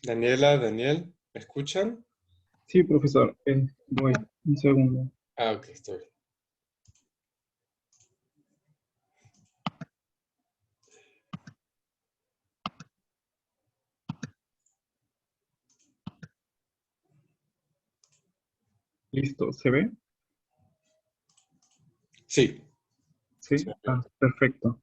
Daniela, Daniel, ¿me escuchan? Sí, profesor, voy, un segundo. Ah, ok, estoy bien. Listo, ¿se ve? Sí, Sí, sí. perfecto.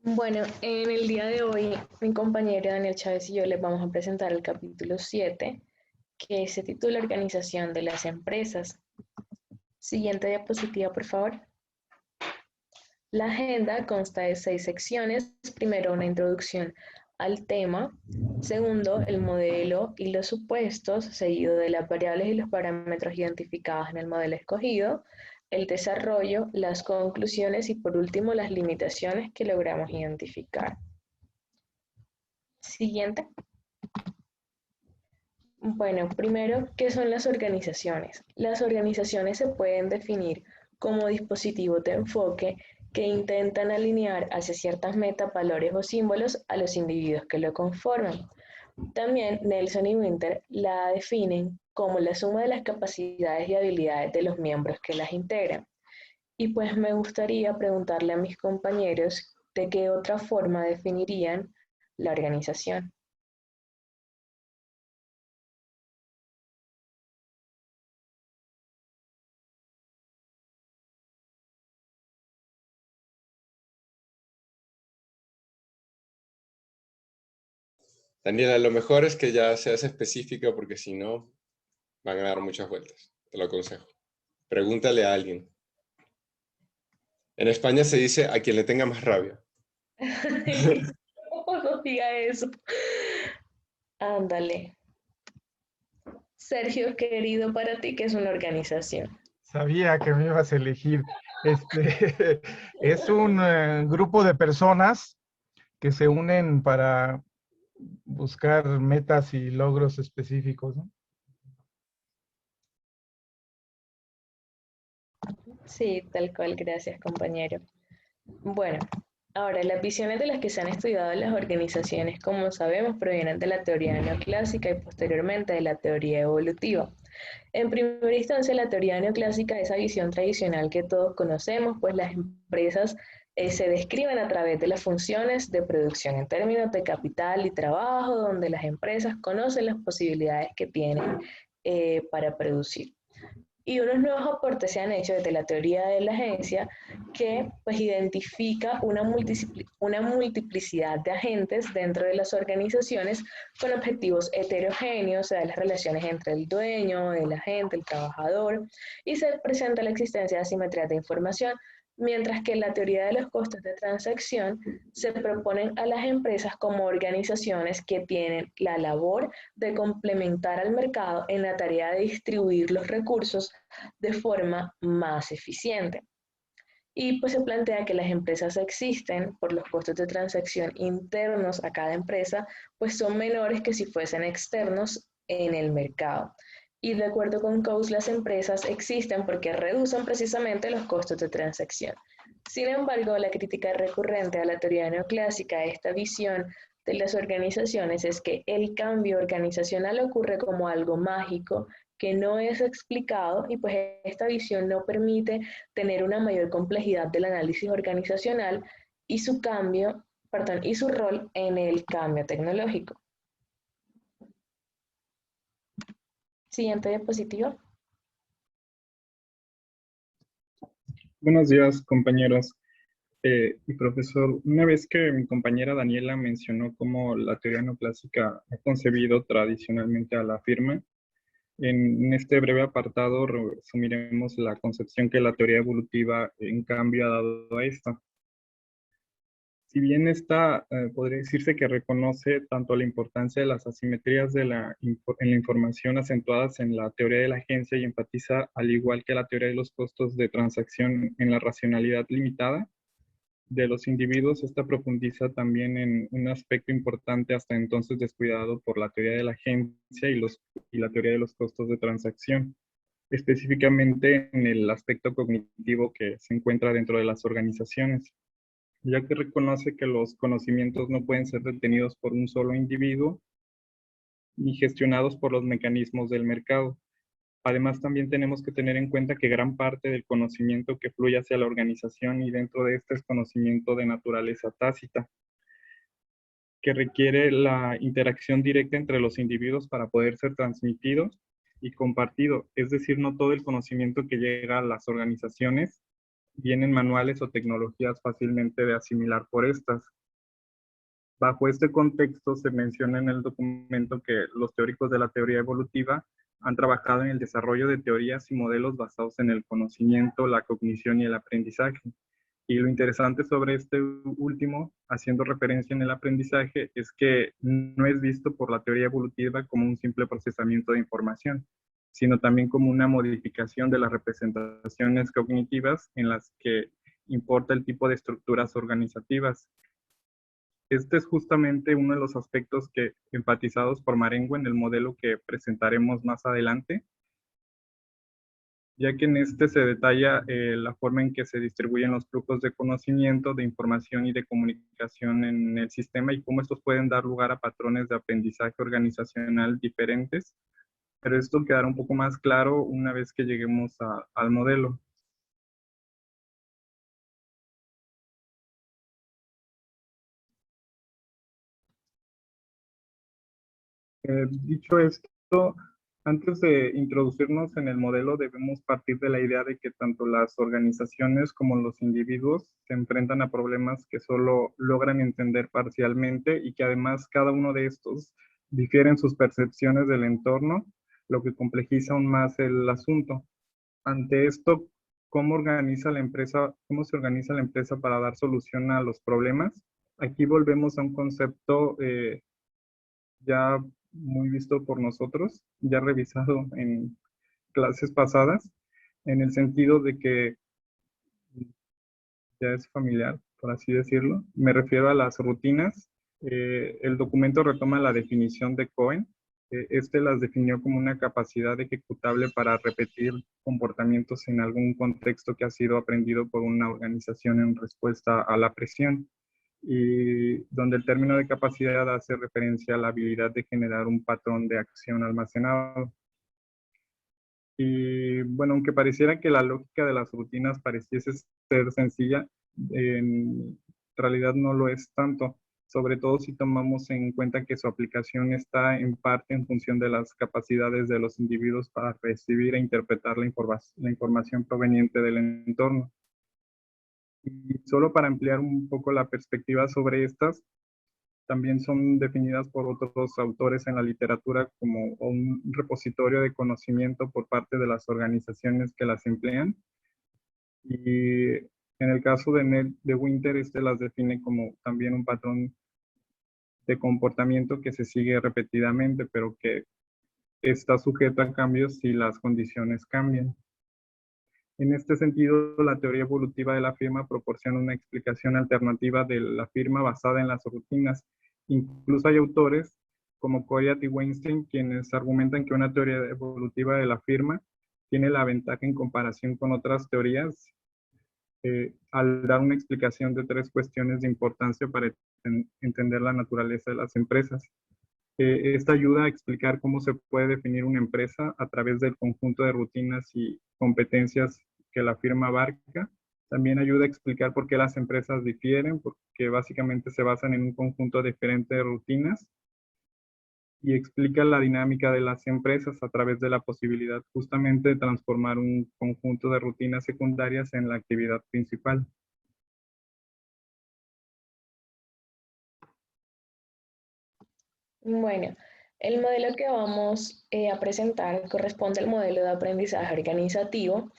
Bueno, en el día de hoy, mi compañero Daniel Chávez y yo les vamos a presentar el capítulo 7, que se titula Organización de las empresas. Siguiente diapositiva, por favor. La agenda consta de 6 secciones. Primero, una introducción al tema. Segundo, el modelo y los supuestos, seguido de las variables y los parámetros identificados en el modelo escogido. El desarrollo, las conclusiones y por último, las limitaciones que logramos identificar. Siguiente. Bueno, primero, ¿qué son las organizaciones? Las organizaciones se pueden definir como dispositivos de enfoque que intentan alinear hacia ciertas metas, valores o símbolos a los individuos que lo conforman. También Nelson y Winter la definen como la suma de las capacidades y habilidades de los miembros que las integran. Y pues me gustaría preguntarle a mis compañeros de qué otra forma definirían la organización. Daniela, lo mejor es que ya seas específica porque si no, van a dar muchas vueltas. Te lo aconsejo. Pregúntale a alguien. En España se dice a quien le tenga más rabia. No diga eso. Ándale. Sergio, querido, para ti, ¿qué es una organización? Sabía que me ibas a elegir. Es un grupo de personas que se unen para buscar metas y logros específicos, ¿no? Sí, tal cual, gracias, compañero. Bueno, ahora las visiones de las que se han estudiado las organizaciones, como sabemos, provienen de la teoría neoclásica y posteriormente de la teoría evolutiva. En primera instancia, la teoría neoclásica, esa visión tradicional que todos conocemos, pues las empresas se describen a través de las funciones de producción en términos de capital y trabajo, donde las empresas conocen las posibilidades que tienen para producir. Y unos nuevos aportes se han hecho desde la teoría de la agencia que pues identifica una multiplicidad de agentes dentro de las organizaciones con objetivos heterogéneos, o sea, las relaciones entre el dueño, el agente, el trabajador, y se presenta la existencia de asimetrías de información, mientras que en la teoría de los costos de transacción se proponen a las empresas como organizaciones que tienen la labor de complementar al mercado en la tarea de distribuir los recursos de forma más eficiente. Y pues se plantea que las empresas existen por los costos de transacción internos a cada empresa, pues son menores que si fuesen externos en el mercado. Y de acuerdo con Coase, las empresas existen porque reducen precisamente los costos de transacción. Sin embargo, la crítica recurrente a la teoría neoclásica de esta visión de las organizaciones es que el cambio organizacional ocurre como algo mágico que no es explicado y pues esta visión no permite tener una mayor complejidad del análisis organizacional y su y su rol en el cambio tecnológico. Siguiente diapositiva. Buenos días, compañeros y profesor. Una vez que mi compañera Daniela mencionó cómo la teoría neoclásica ha concebido tradicionalmente a la firma, en este breve apartado resumiremos la concepción que la teoría evolutiva en cambio ha dado a esta. Si bien esta podría decirse que reconoce tanto la importancia de las asimetrías en la información acentuadas en la teoría de la agencia y enfatiza, al igual que la teoría de los costos de transacción, en la racionalidad limitada de los individuos, esta profundiza también en un aspecto importante hasta entonces descuidado por la teoría de la agencia y la teoría de los costos de transacción. específicamente en el aspecto cognitivo que se encuentra dentro de las organizaciones, ya que reconoce que los conocimientos no pueden ser detenidos por un solo individuo ni gestionados por los mecanismos del mercado. Además, también tenemos que tener en cuenta que gran parte del conocimiento que fluye hacia la organización y dentro de este es conocimiento de naturaleza tácita, que requiere la interacción directa entre los individuos para poder ser transmitido y compartido. Es decir, no todo el conocimiento que llega a las organizaciones vienen manuales o tecnologías fácilmente de asimilar por estas. Bajo este contexto se menciona en el documento que los teóricos de la teoría evolutiva han trabajado en el desarrollo de teorías y modelos basados en el conocimiento, la cognición y el aprendizaje. Y lo interesante sobre este último, haciendo referencia en el aprendizaje, es que no es visto por la teoría evolutiva como un simple procesamiento de información, sino también como una modificación de las representaciones cognitivas en las que importa el tipo de estructuras organizativas. Este es justamente uno de los aspectos que enfatizados por Marengo en el modelo que presentaremos más adelante, ya que en este se detalla la forma en que se distribuyen los flujos de conocimiento, de información y de comunicación en el sistema y cómo estos pueden dar lugar a patrones de aprendizaje organizacional diferentes, pero esto quedará un poco más claro una vez que lleguemos al modelo. Dicho esto, antes de introducirnos en el modelo, debemos partir de la idea de que tanto las organizaciones como los individuos se enfrentan a problemas que solo logran entender parcialmente y que además cada uno de estos difiere en sus percepciones del entorno, lo que complejiza aún más el asunto. Ante esto, ¿cómo se organiza la empresa para dar solución a los problemas? Aquí volvemos a un concepto ya muy visto por nosotros, ya revisado en clases pasadas, en el sentido de que ya es familiar, por así decirlo. Me refiero a las rutinas. El documento retoma la definición de Cohen. Este las definió como una capacidad ejecutable para repetir comportamientos en algún contexto que ha sido aprendido por una organización en respuesta a la presión, y donde el término de capacidad hace referencia a la habilidad de generar un patrón de acción almacenado. Y bueno, aunque pareciera que la lógica de las rutinas pareciese ser sencilla, en realidad no lo es tanto, sobre todo si tomamos en cuenta que su aplicación está en parte en función de las capacidades de los individuos para recibir e interpretar la información proveniente del entorno. Y solo para ampliar un poco la perspectiva sobre estas, también son definidas por otros autores en la literatura como un repositorio de conocimiento por parte de las organizaciones que las emplean. Y en el caso de Winter, este las define como también un patrón de comportamiento que se sigue repetidamente, pero que está sujeto a cambios si las condiciones cambian. En este sentido, la teoría evolutiva de la firma proporciona una explicación alternativa de la firma basada en las rutinas. Incluso hay autores como Coryat y Weinstein quienes argumentan que una teoría evolutiva de la firma tiene la ventaja en comparación con otras teorías al dar una explicación de 3 cuestiones de importancia para entender la naturaleza de las empresas. Esta ayuda a explicar cómo se puede definir una empresa a través del conjunto de rutinas y competencias que la firma abarca. También ayuda a explicar por qué las empresas difieren, porque básicamente se basan en un conjunto diferente de rutinas, y explica la dinámica de las empresas a través de la posibilidad justamente de transformar un conjunto de rutinas secundarias en la actividad principal. Bueno, el modelo que vamos a presentar corresponde al modelo de aprendizaje organizativo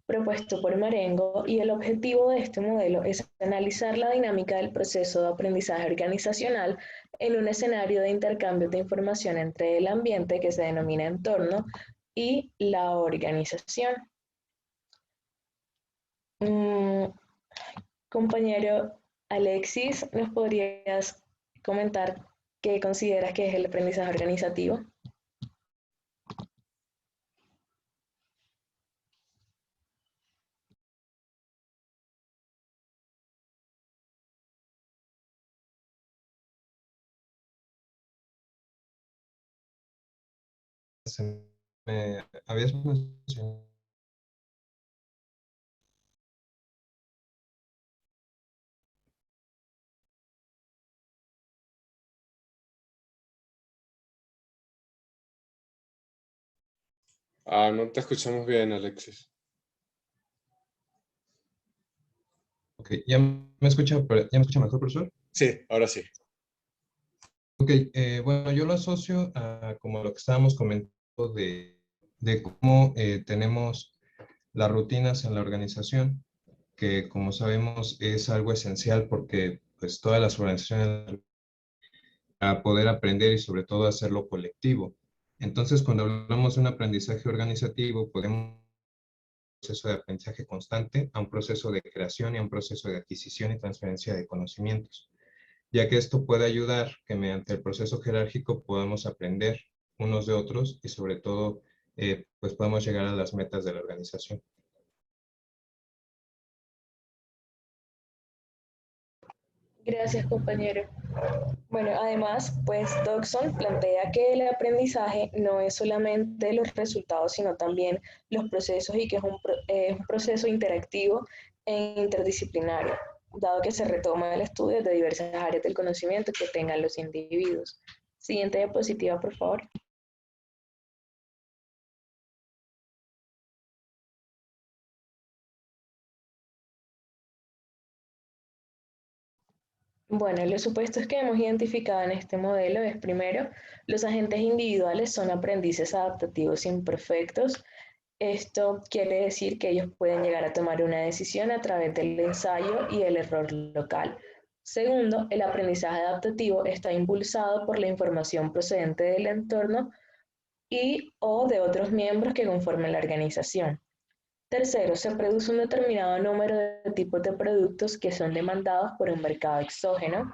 propuesto por Marengo, y el objetivo de este modelo es analizar la dinámica del proceso de aprendizaje organizacional en un escenario de intercambio de información entre el ambiente, que se denomina entorno, y la organización. Compañero Alexis, ¿nos podrías comentar qué consideras que es el aprendizaje organizativo? me habías mencionado. Ah, no te escuchamos bien, Alexis. Ok, ¿ya me escucha mejor, profesor? Sí, ahora sí. Ok, bueno, yo lo asocio a como lo que estábamos comentando de cómo tenemos las rutinas en la organización, que como sabemos es algo esencial porque pues todas las organizaciones para poder aprender y sobre todo hacerlo colectivo. Entonces, cuando hablamos de un aprendizaje organizativo, podemos proceso de aprendizaje constante a un proceso de creación y a un proceso de adquisición y transferencia de conocimientos, ya que esto puede ayudar que mediante el proceso jerárquico podamos aprender unos de otros y sobre todo pues podamos llegar a las metas de la organización. Gracias, compañero. Bueno, además, pues Dodson plantea que el aprendizaje no es solamente los resultados, sino también los procesos y que es un proceso interactivo e interdisciplinario, dado que se retoma el estudio de diversas áreas del conocimiento que tengan los individuos. Siguiente diapositiva, por favor. Bueno, los supuestos que hemos identificado en este modelo es primero, los agentes individuales son aprendices adaptativos imperfectos. Esto quiere decir que ellos pueden llegar a tomar una decisión a través del ensayo y el error local. Segundo, el aprendizaje adaptativo está impulsado por la información procedente del entorno y o de otros miembros que conforman la organización. Tercero, se produce un determinado número de tipos de productos que son demandados por un mercado exógeno.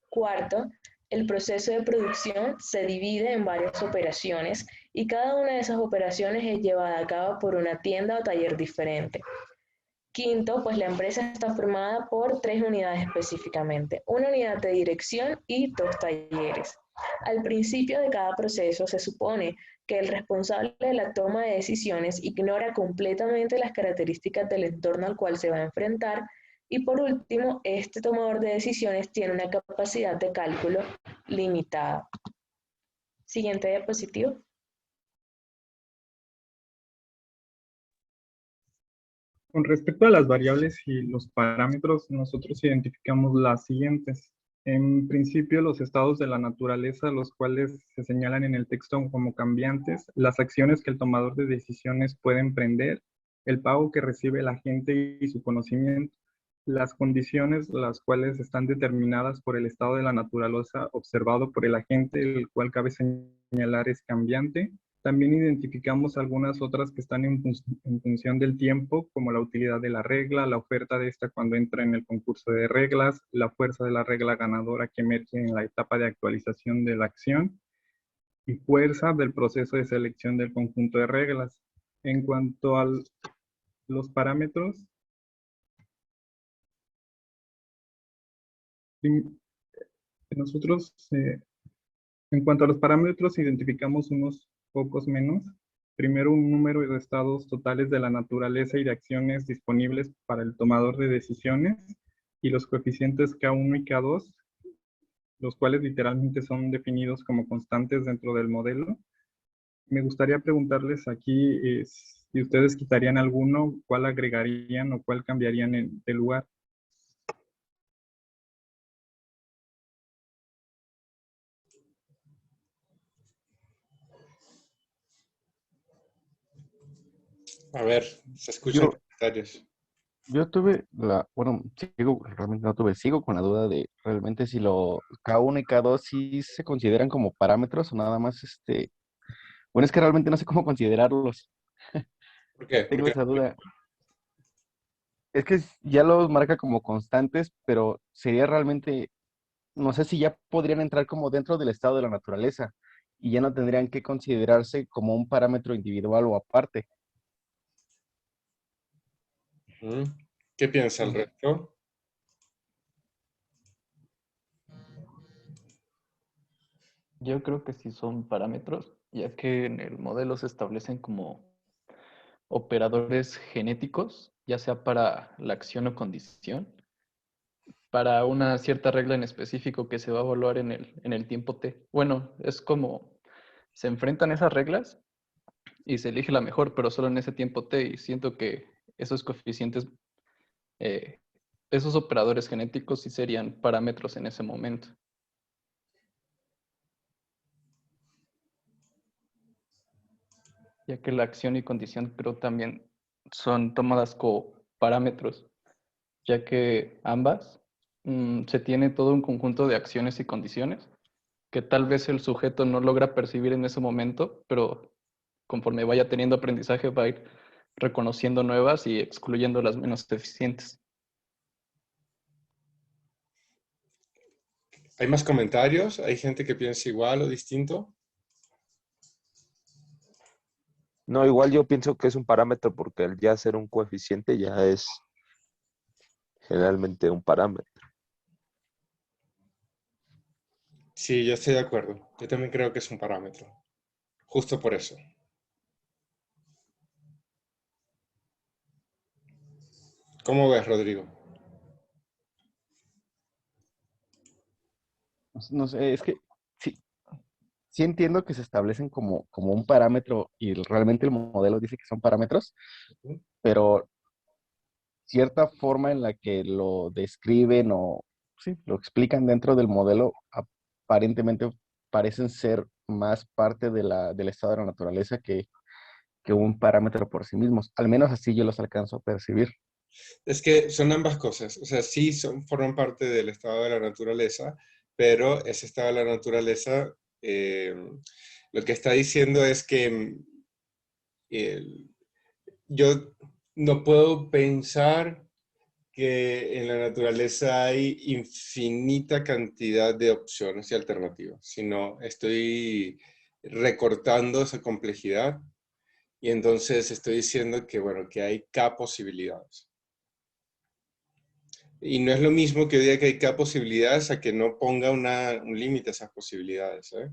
Cuarto, el proceso de producción se divide en varias operaciones y cada una de esas operaciones es llevada a cabo por una tienda o taller diferente. Quinto, pues la empresa está formada por 3 unidades específicamente, una unidad de dirección y 2 talleres. Al principio de cada proceso se supone que el responsable de la toma de decisiones ignora completamente las características del entorno al cual se va a enfrentar y por último, este tomador de decisiones tiene una capacidad de cálculo limitada. Siguiente diapositiva. Con respecto a las variables y los parámetros, nosotros identificamos las siguientes. En principio, los estados de la naturaleza, los cuales se señalan en el texto como cambiantes, las acciones que el tomador de decisiones puede emprender, el pago que recibe la gente y su conocimiento, las condiciones, las cuales están determinadas por el estado de la naturaleza observado por el agente, el cual cabe señalar es cambiante. También identificamos algunas otras que están en función del tiempo, como la utilidad de la regla, la oferta de esta cuando entra en el concurso de reglas, la fuerza de la regla ganadora que emerge en la etapa de actualización de la acción y fuerza del proceso de selección del conjunto de reglas. En cuanto a los parámetros, nosotros en cuanto a los parámetros, identificamos unos pocos menos. Primero, un número de estados totales de la naturaleza y de acciones disponibles para el tomador de decisiones y los coeficientes K1 y K2, los cuales literalmente son definidos como constantes dentro del modelo. Me gustaría preguntarles aquí si ustedes quitarían alguno, cuál agregarían o cuál cambiarían de lugar. A ver, se escuchan Yo, comentarios. yo tuve bueno, realmente no tuve, sigo con la duda de realmente si lo K1 y K2 sí se consideran como parámetros o nada más bueno, es que realmente no sé cómo considerarlos. ¿Por qué? ¿Por Tengo qué? esa duda. Es que ya los marca como constantes, pero sería realmente, no sé si ya podrían entrar como dentro del estado de la naturaleza y ya no tendrían que considerarse como un parámetro individual o aparte. ¿Mm? ¿Qué piensa el resto? Yo creo que sí son parámetros ya que en el modelo se establecen como operadores genéticos, ya sea para la acción o condición, para una cierta regla en específico que se va a evaluar en el tiempo t. Bueno, es como se enfrentan esas reglas y se elige la mejor, pero solo en ese tiempo t. Y siento que esos coeficientes, eh, esos operadores genéticos sí serían parámetros en ese momento. Ya que la acción y condición creo también son tomadas como parámetros, ya que ambas se tiene todo un conjunto de acciones y condiciones que tal vez el sujeto no logra percibir en ese momento, pero conforme vaya teniendo aprendizaje va a ir reconociendo nuevas y excluyendo las menos eficientes. ¿Hay más comentarios? ¿Hay gente que piensa igual o distinto? No, igual yo pienso que es un parámetro porque el ya ser un coeficiente ya es generalmente un parámetro. Sí, yo estoy de acuerdo. Yo también creo que es un parámetro. Justo por eso. ¿Cómo ves, Rodrigo? No sé, es que sí, sí entiendo que se establecen como un parámetro y realmente el modelo dice que son parámetros, pero cierta forma en la que lo describen o sí, lo explican dentro del modelo aparentemente parecen ser más parte del estado de la naturaleza que un parámetro por sí mismos. Al menos así yo los alcanzo a percibir. Es que son ambas cosas. O sea, sí forman parte del estado de la naturaleza, pero ese estado de la naturaleza lo que está diciendo es que el- yo no puedo pensar que en la naturaleza hay infinita cantidad de opciones y alternativas, sino estoy recortando esa complejidad y entonces estoy diciendo que, bueno, que hay K posibilidades. Y no es lo mismo que diga que hay K posibilidades a que no ponga un límite a esas posibilidades, ¿eh?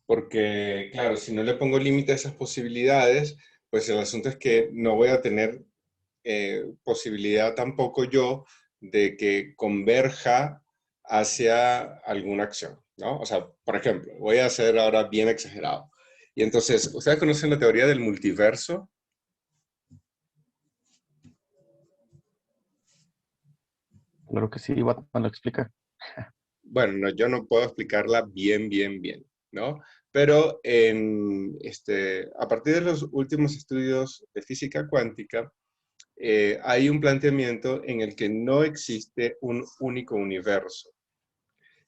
Porque, claro, si no le pongo límite a esas posibilidades, pues el asunto es que no voy a tener posibilidad tampoco yo de que converja hacia alguna acción, ¿no? O sea, por ejemplo, voy a hacer ahora bien exagerado. Y entonces, ¿ustedes conocen la teoría del multiverso? Claro que sí, Batman lo explica. Bueno, no, yo no puedo explicarla bien, ¿no? Pero a partir de los últimos estudios de física cuántica, hay un planteamiento en el que no existe un único universo,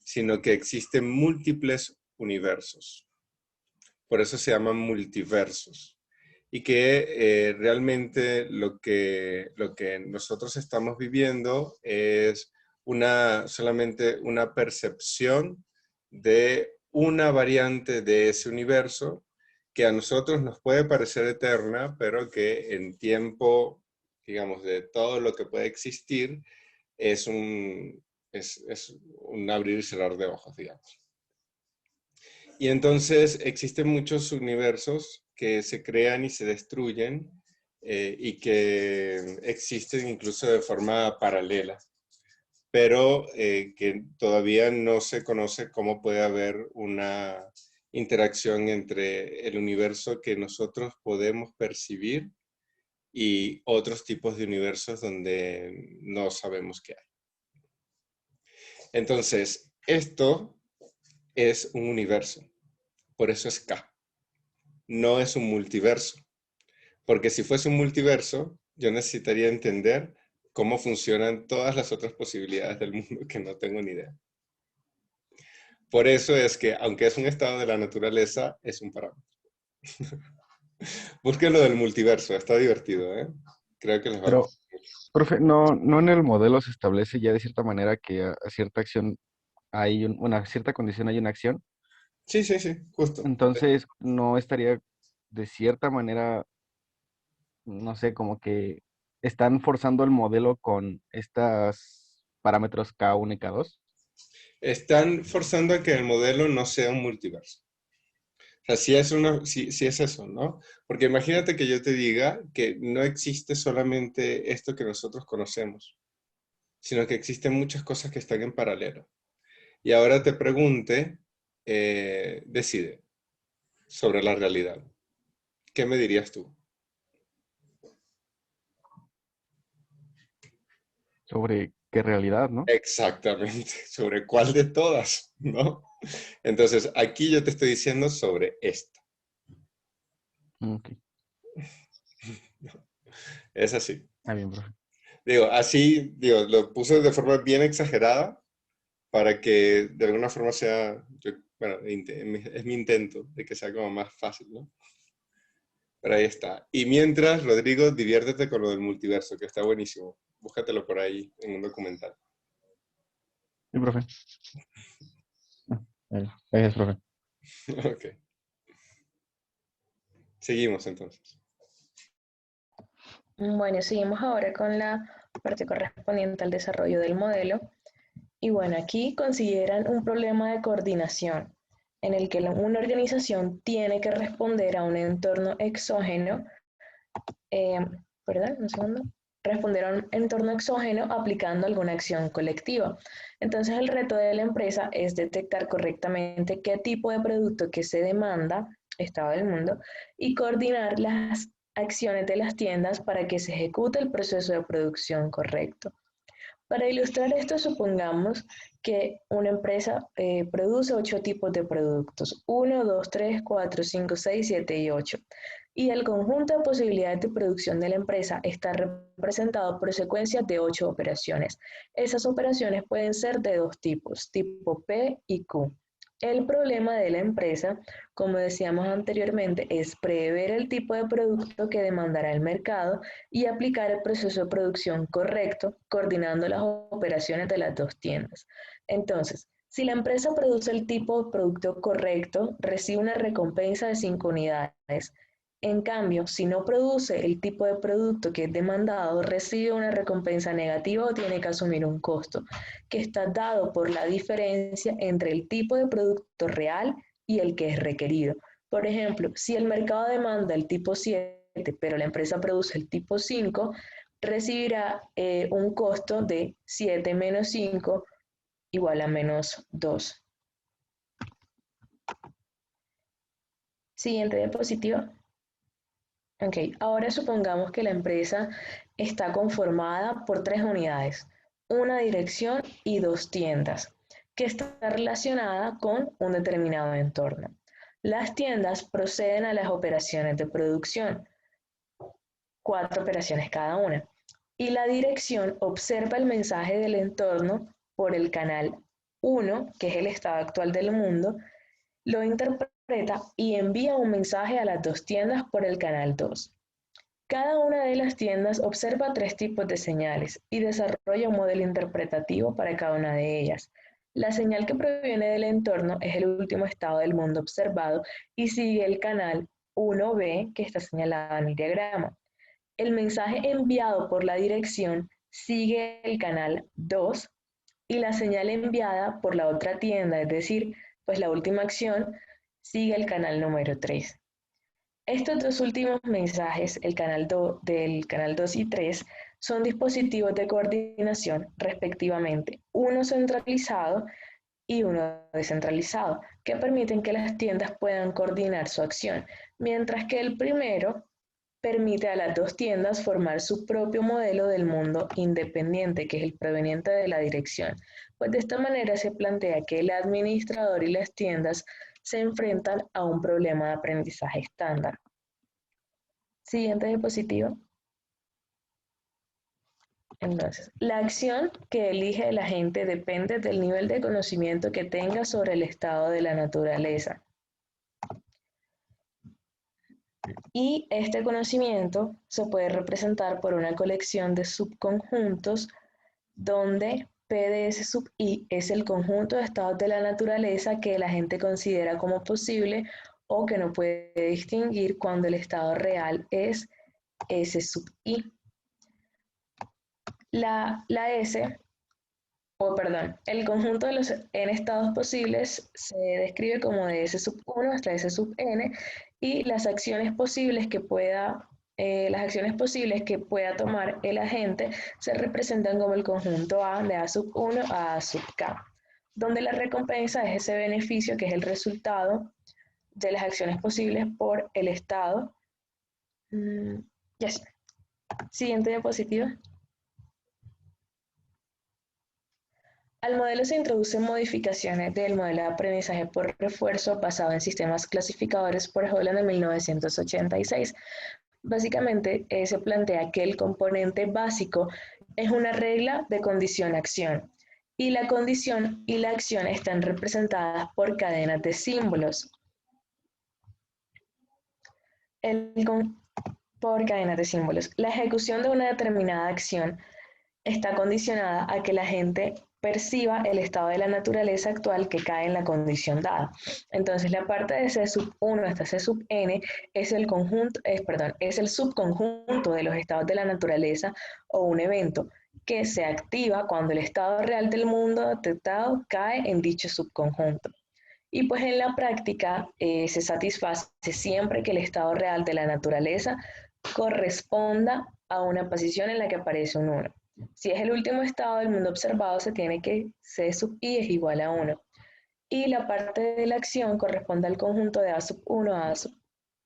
sino que existen múltiples universos. Por eso se llaman multiversos. Y que realmente lo que nosotros estamos viviendo es solamente una percepción de una variante de ese universo que a nosotros nos puede parecer eterna, pero que en tiempo, digamos, de todo lo que puede existir, es es un abrir y cerrar de ojos, digamos. Y entonces existen muchos universos que se crean y se destruyen y que existen incluso de forma paralela, pero que todavía no se conoce cómo puede haber una interacción entre el universo que nosotros podemos percibir y otros tipos de universos donde no sabemos qué hay. Entonces, esto es un universo, por eso es K. No es un multiverso, porque si fuese un multiverso, yo necesitaría entender cómo funcionan todas las otras posibilidades del mundo que no tengo ni idea. Por eso es que, aunque es un estado de la naturaleza, es un parámetro. Busquen lo del multiverso, está divertido, ¿eh? Creo que les va a Pero, gustar mucho. profe, no en el modelo se establece ya de cierta manera que a cierta acción hay una cierta condición hay una acción. Sí, sí, sí, justo. Entonces, no estaría de cierta manera, no sé, como que están forzando el modelo con estos parámetros K1 y K2. Están forzando a que el modelo no sea un multiverso. O sea, si es eso, ¿no? Porque imagínate que yo te diga que no existe solamente esto que nosotros conocemos, sino que existen muchas cosas que están en paralelo. Y ahora te pregunte, decide sobre la realidad. ¿Qué me dirías tú? Sobre qué realidad, ¿no? Exactamente, sobre cuál de todas, ¿no? Entonces, aquí yo te estoy diciendo sobre esta. Ok. Es así. Ah, bien, profe. Digo, así, digo, lo puse de forma bien exagerada para que de alguna forma sea, bueno, es mi intento de que sea como más fácil, ¿no? Pero ahí está. Y mientras, Rodrigo, diviértete con lo del multiverso, que está buenísimo. Búscatelo por ahí en un documental. Sí, profe. Gracias, profe. Ok. Seguimos entonces. Bueno, seguimos ahora con la parte correspondiente al desarrollo del modelo. Y bueno, aquí consideran un problema de coordinación en el que una organización tiene que responder a un entorno exógeno, ¿verdad? Un segundo. Responder a un entorno exógeno aplicando alguna acción colectiva. Entonces, el reto de la empresa es detectar correctamente qué tipo de producto que se demanda, estado del mundo, y coordinar las acciones de las tiendas para que se ejecute el proceso de producción correcto. Para ilustrar esto, supongamos que una empresa produce 8 tipos de productos, 1, 2, 3, 4, 5, 6, 7 y 8. Y el conjunto de posibilidades de producción de la empresa está representado por secuencias de 8 operaciones. Esas operaciones pueden ser de dos tipos, tipo P y Q. El problema de la empresa, como decíamos anteriormente, es prever el tipo de producto que demandará el mercado y aplicar el proceso de producción correcto, coordinando las operaciones de las dos tiendas. Entonces, si la empresa produce el tipo de producto correcto, recibe una recompensa de 5 unidades. En cambio, si no produce el tipo de producto que es demandado, recibe una recompensa negativa o tiene que asumir un costo, que está dado por la diferencia entre el tipo de producto real y el que es requerido. Por ejemplo, si el mercado demanda el tipo 7, pero la empresa produce el tipo 5, recibirá un costo de 7 menos 5 igual a menos 2. Siguiente diapositiva. Ok, ahora supongamos que la empresa está conformada por 3 unidades, una dirección y 2 tiendas, que está relacionada con un determinado entorno. Las tiendas proceden a las operaciones de producción, 4 operaciones cada una, y la dirección observa el mensaje del entorno por el canal 1, que es el estado actual del mundo, lo interpreta y envía un mensaje a las 2 tiendas por el canal 2. Cada una de las tiendas observa 3 tipos de señales y desarrolla un modelo interpretativo para cada una de ellas. La señal que proviene del entorno es el último estado del mundo observado y sigue el canal 1B que está señalado en el diagrama. El mensaje enviado por la dirección sigue el canal 2 y la señal enviada por la otra tienda, es decir, pues la última acción, sigue el canal número 3. Estos dos últimos mensajes, del canal 2 y 3, son dispositivos de coordinación respectivamente, uno centralizado y uno descentralizado, que permiten que las tiendas puedan coordinar su acción, mientras que el primero permite a las dos tiendas formar su propio modelo del mundo independiente, que es el proveniente de la dirección. Pues de esta manera se plantea que el administrador y las tiendas se enfrentan a un problema de aprendizaje estándar. Siguiente diapositiva. Entonces, la acción que elige el agente depende del nivel de conocimiento que tenga sobre el estado de la naturaleza. Y este conocimiento se puede representar por una colección de subconjuntos donde P de S sub I es el conjunto de estados de la naturaleza que la gente considera como posible o que no puede distinguir cuando el estado real es S sub I. La S o perdón, el conjunto de los n estados posibles se describe como de S sub 1 hasta S sub n, y las acciones posibles que pueda tomar el agente se representan como el conjunto A de A sub 1 a A sub k, donde la recompensa es ese beneficio que es el resultado de las acciones posibles por el estado. Yes. Siguiente diapositiva. Al modelo se introducen modificaciones del modelo de aprendizaje por refuerzo basado en sistemas clasificadores por Holland en 1986. Básicamente, se plantea que el componente básico es una regla de condición-acción, y la condición y la acción están representadas por cadenas de símbolos. Por cadenas de símbolos. La ejecución de una determinada acción está condicionada a que la gente perciba el estado de la naturaleza actual que cae en la condición dada. Entonces, la parte de C sub 1 hasta C sub n es el subconjunto de los estados de la naturaleza o un evento que se activa cuando el estado real del mundo detectado cae en dicho subconjunto. Y pues en la práctica se satisface siempre que el estado real de la naturaleza corresponda a una posición en la que aparece un 1. Si es el último estado del mundo observado, se tiene que C sub i es igual a 1. Y la parte de la acción corresponde al conjunto de A sub 1 a A sub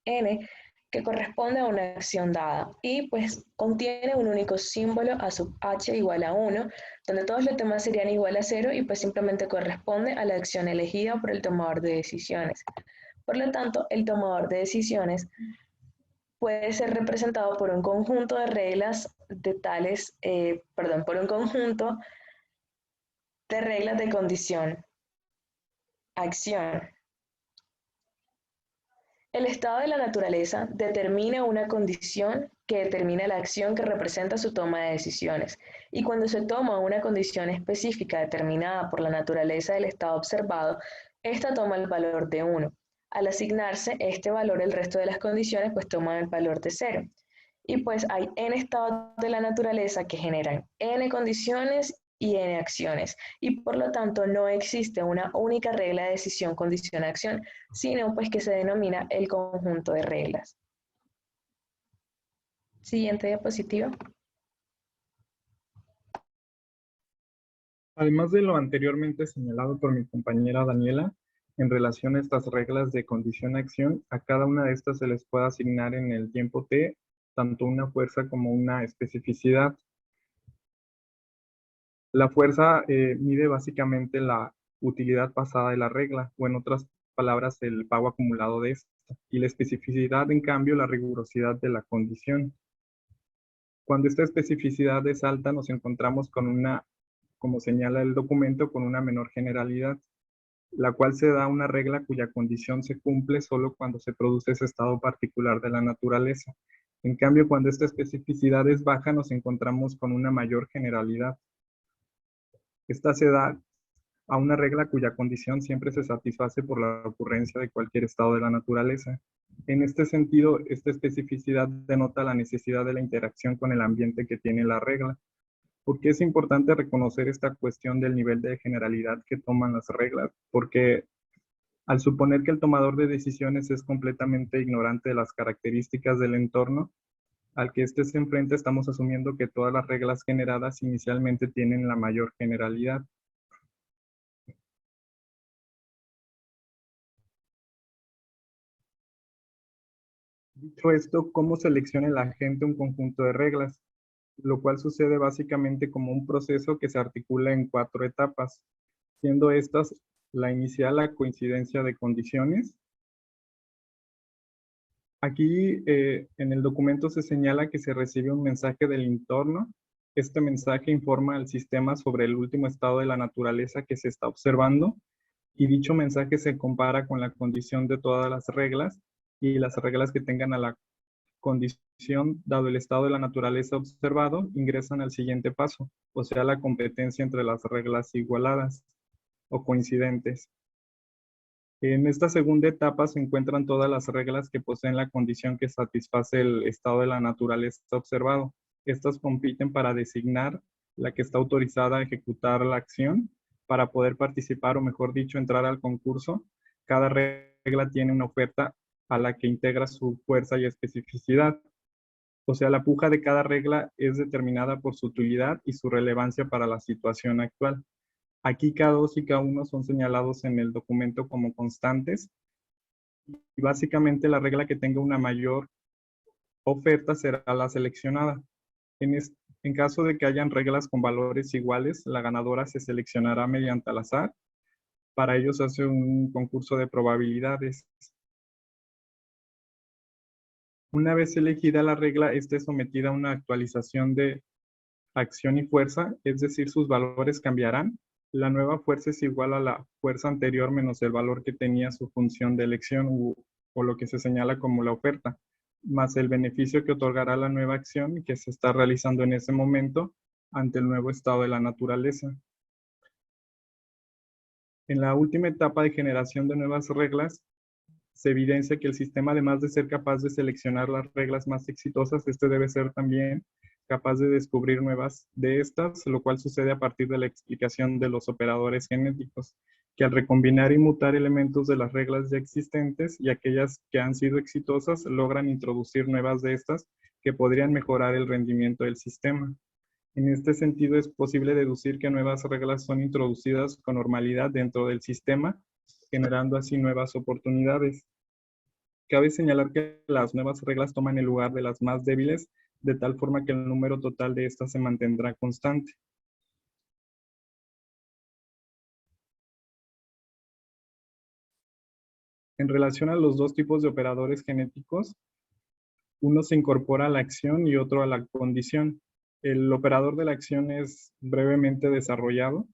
n, que corresponde a una acción dada. Y pues contiene un único símbolo A sub h igual a 1, donde todos los demás serían igual a 0, y pues simplemente corresponde a la acción elegida por el tomador de decisiones. Por lo tanto, el tomador de decisiones puede ser representado por un conjunto de reglas de por un conjunto de reglas de condición, acción. El estado de la naturaleza determina una condición que determina la acción que representa su toma de decisiones. Y cuando se toma una condición específica determinada por la naturaleza del estado observado, esta toma el valor de 1. Al asignarse este valor, el resto de las condiciones pues toman el valor de 0. Y pues hay n estados de la naturaleza que generan n condiciones y n acciones. Y por lo tanto no existe una única regla de decisión, condición, acción, sino pues que se denomina el conjunto de reglas. Siguiente diapositiva. Además de lo anteriormente señalado por mi compañera Daniela, en relación a estas reglas de condición-acción, a cada una de estas se les puede asignar en el tiempo t tanto una fuerza como una especificidad. La fuerza mide básicamente la utilidad pasada de la regla, o en otras palabras, el pago acumulado de esta, y la especificidad, en cambio, la rigurosidad de la condición. Cuando esta especificidad es alta, nos encontramos con una, como señala el documento, con una menor generalidad, la cual se da una regla cuya condición se cumple solo cuando se produce ese estado particular de la naturaleza. En cambio, cuando esta especificidad es baja, nos encontramos con una mayor generalidad. Esta se da a una regla cuya condición siempre se satisface por la ocurrencia de cualquier estado de la naturaleza. En este sentido, esta especificidad denota la necesidad de la interacción con el ambiente que tiene la regla. ¿Por qué es importante reconocer esta cuestión del nivel de generalidad que toman las reglas? Porque al suponer que el tomador de decisiones es completamente ignorante de las características del entorno al que éste se enfrenta, estamos asumiendo que todas las reglas generadas inicialmente tienen la mayor generalidad. Dicho esto, ¿cómo selecciona el agente un conjunto de reglas? Lo cual sucede básicamente como un proceso que se articula en 4 etapas, siendo estas la inicial, la coincidencia de condiciones. Aquí en el documento se señala que se recibe un mensaje del entorno. Este mensaje informa al sistema sobre el último estado de la naturaleza que se está observando, y dicho mensaje se compara con la condición de todas las reglas, y las reglas que tengan a la condición, dado el estado de la naturaleza observado, ingresan al siguiente paso, o sea, la competencia entre las reglas igualadas o coincidentes. En esta segunda etapa se encuentran todas las reglas que poseen la condición que satisface el estado de la naturaleza observado. Estas compiten para designar la que está autorizada a ejecutar la acción. Para poder participar, o mejor dicho, entrar al concurso, cada regla tiene una oferta a la que integra su fuerza y especificidad. O sea, la puja de cada regla es determinada por su utilidad y su relevancia para la situación actual. Aquí K2 y K1 son señalados en el documento como constantes y básicamente la regla que tenga una mayor oferta será la seleccionada. En caso de que hayan reglas con valores iguales, la ganadora se seleccionará mediante al azar. Para ello se hace un concurso de probabilidades. Una vez elegida la regla, esta es sometida a una actualización de acción y fuerza, es decir, sus valores cambiarán. La nueva fuerza es igual a la fuerza anterior menos el valor que tenía su función de elección o lo que se señala como la oferta, más el beneficio que otorgará la nueva acción que se está realizando en ese momento ante el nuevo estado de la naturaleza. En la última etapa de generación de nuevas reglas, se evidencia que el sistema, además de ser capaz de seleccionar las reglas más exitosas, este debe ser también capaz de descubrir nuevas de estas, lo cual sucede a partir de la explicación de los operadores genéticos, que al recombinar y mutar elementos de las reglas ya existentes y aquellas que han sido exitosas, logran introducir nuevas de estas que podrían mejorar el rendimiento del sistema. En este sentido, es posible deducir que nuevas reglas son introducidas con normalidad dentro del sistema, generando así nuevas oportunidades. Cabe señalar que las nuevas reglas toman el lugar de las más débiles, de tal forma que el número total de estas se mantendrá constante. En relación a los dos tipos de operadores genéticos, uno se incorpora a la acción y otro a la condición. El operador de la acción es brevemente desarrollado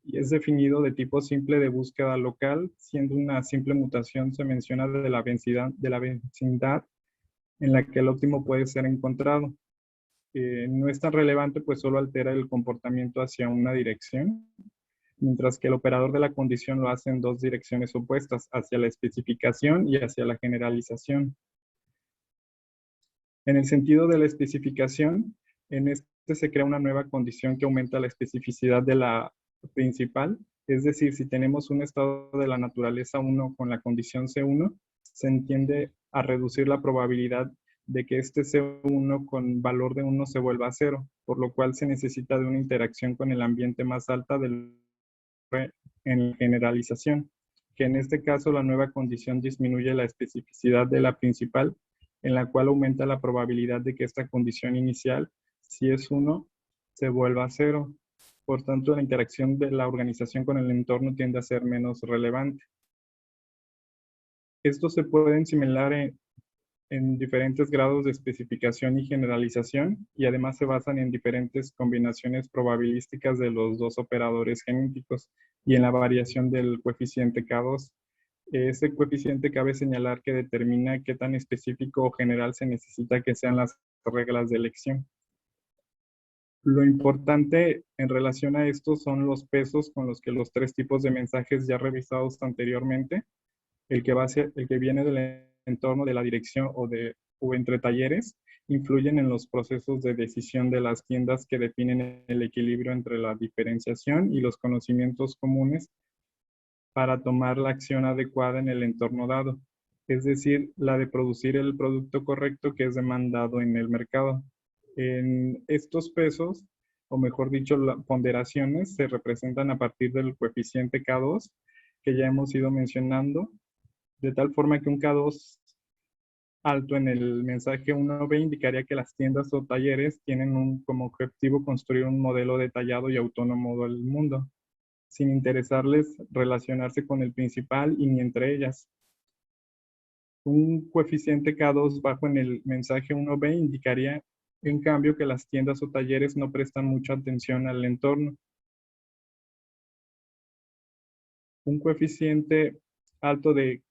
y es definido de tipo simple de búsqueda local, siendo una simple mutación se menciona de la vecindad en la que el óptimo puede ser encontrado. No es tan relevante, pues solo altera el comportamiento hacia una dirección, mientras que el operador de la condición lo hace en dos direcciones opuestas, hacia la especificación y hacia la generalización. En el sentido de la especificación, en este se crea una nueva condición que aumenta la especificidad de la principal, es decir, si tenemos un estado de la naturaleza 1 con la condición C1, se entiende a reducir la probabilidad de que este C1 con valor de 1 se vuelva a 0, por lo cual se necesita de una interacción con el ambiente más alta en generalización, que en este caso la nueva condición disminuye la especificidad de la principal, en la cual aumenta la probabilidad de que esta condición inicial, si es 1, se vuelva a 0. Por tanto, la interacción de la organización con el entorno tiende a ser menos relevante. Estos se pueden similar en diferentes grados de especificación y generalización, y además se basan en diferentes combinaciones probabilísticas de los dos operadores genéticos y en la variación del coeficiente K2. Ese coeficiente cabe señalar que determina qué tan específico o general se necesita que sean las reglas de elección. Lo importante en relación a esto son los pesos con los que los tres tipos de mensajes ya revisados anteriormente, el que viene del entorno de la dirección o entre talleres, influyen en los procesos de decisión de las tiendas que definen el equilibrio entre la diferenciación y los conocimientos comunes para tomar la acción adecuada en el entorno dado, es decir, la de producir el producto correcto que es demandado en el mercado. En estos pesos, o mejor dicho, las ponderaciones se representan a partir del coeficiente K2 que ya hemos ido mencionando, de tal forma que un K2 alto en el mensaje 1B indicaría que las tiendas o talleres tienen como objetivo construir un modelo detallado y autónomo del mundo, sin interesarles relacionarse con el principal y ni entre ellas. Un coeficiente K2 bajo en el mensaje 1B indicaría, en cambio, que las tiendas o talleres no prestan mucha atención al entorno. Un coeficiente alto de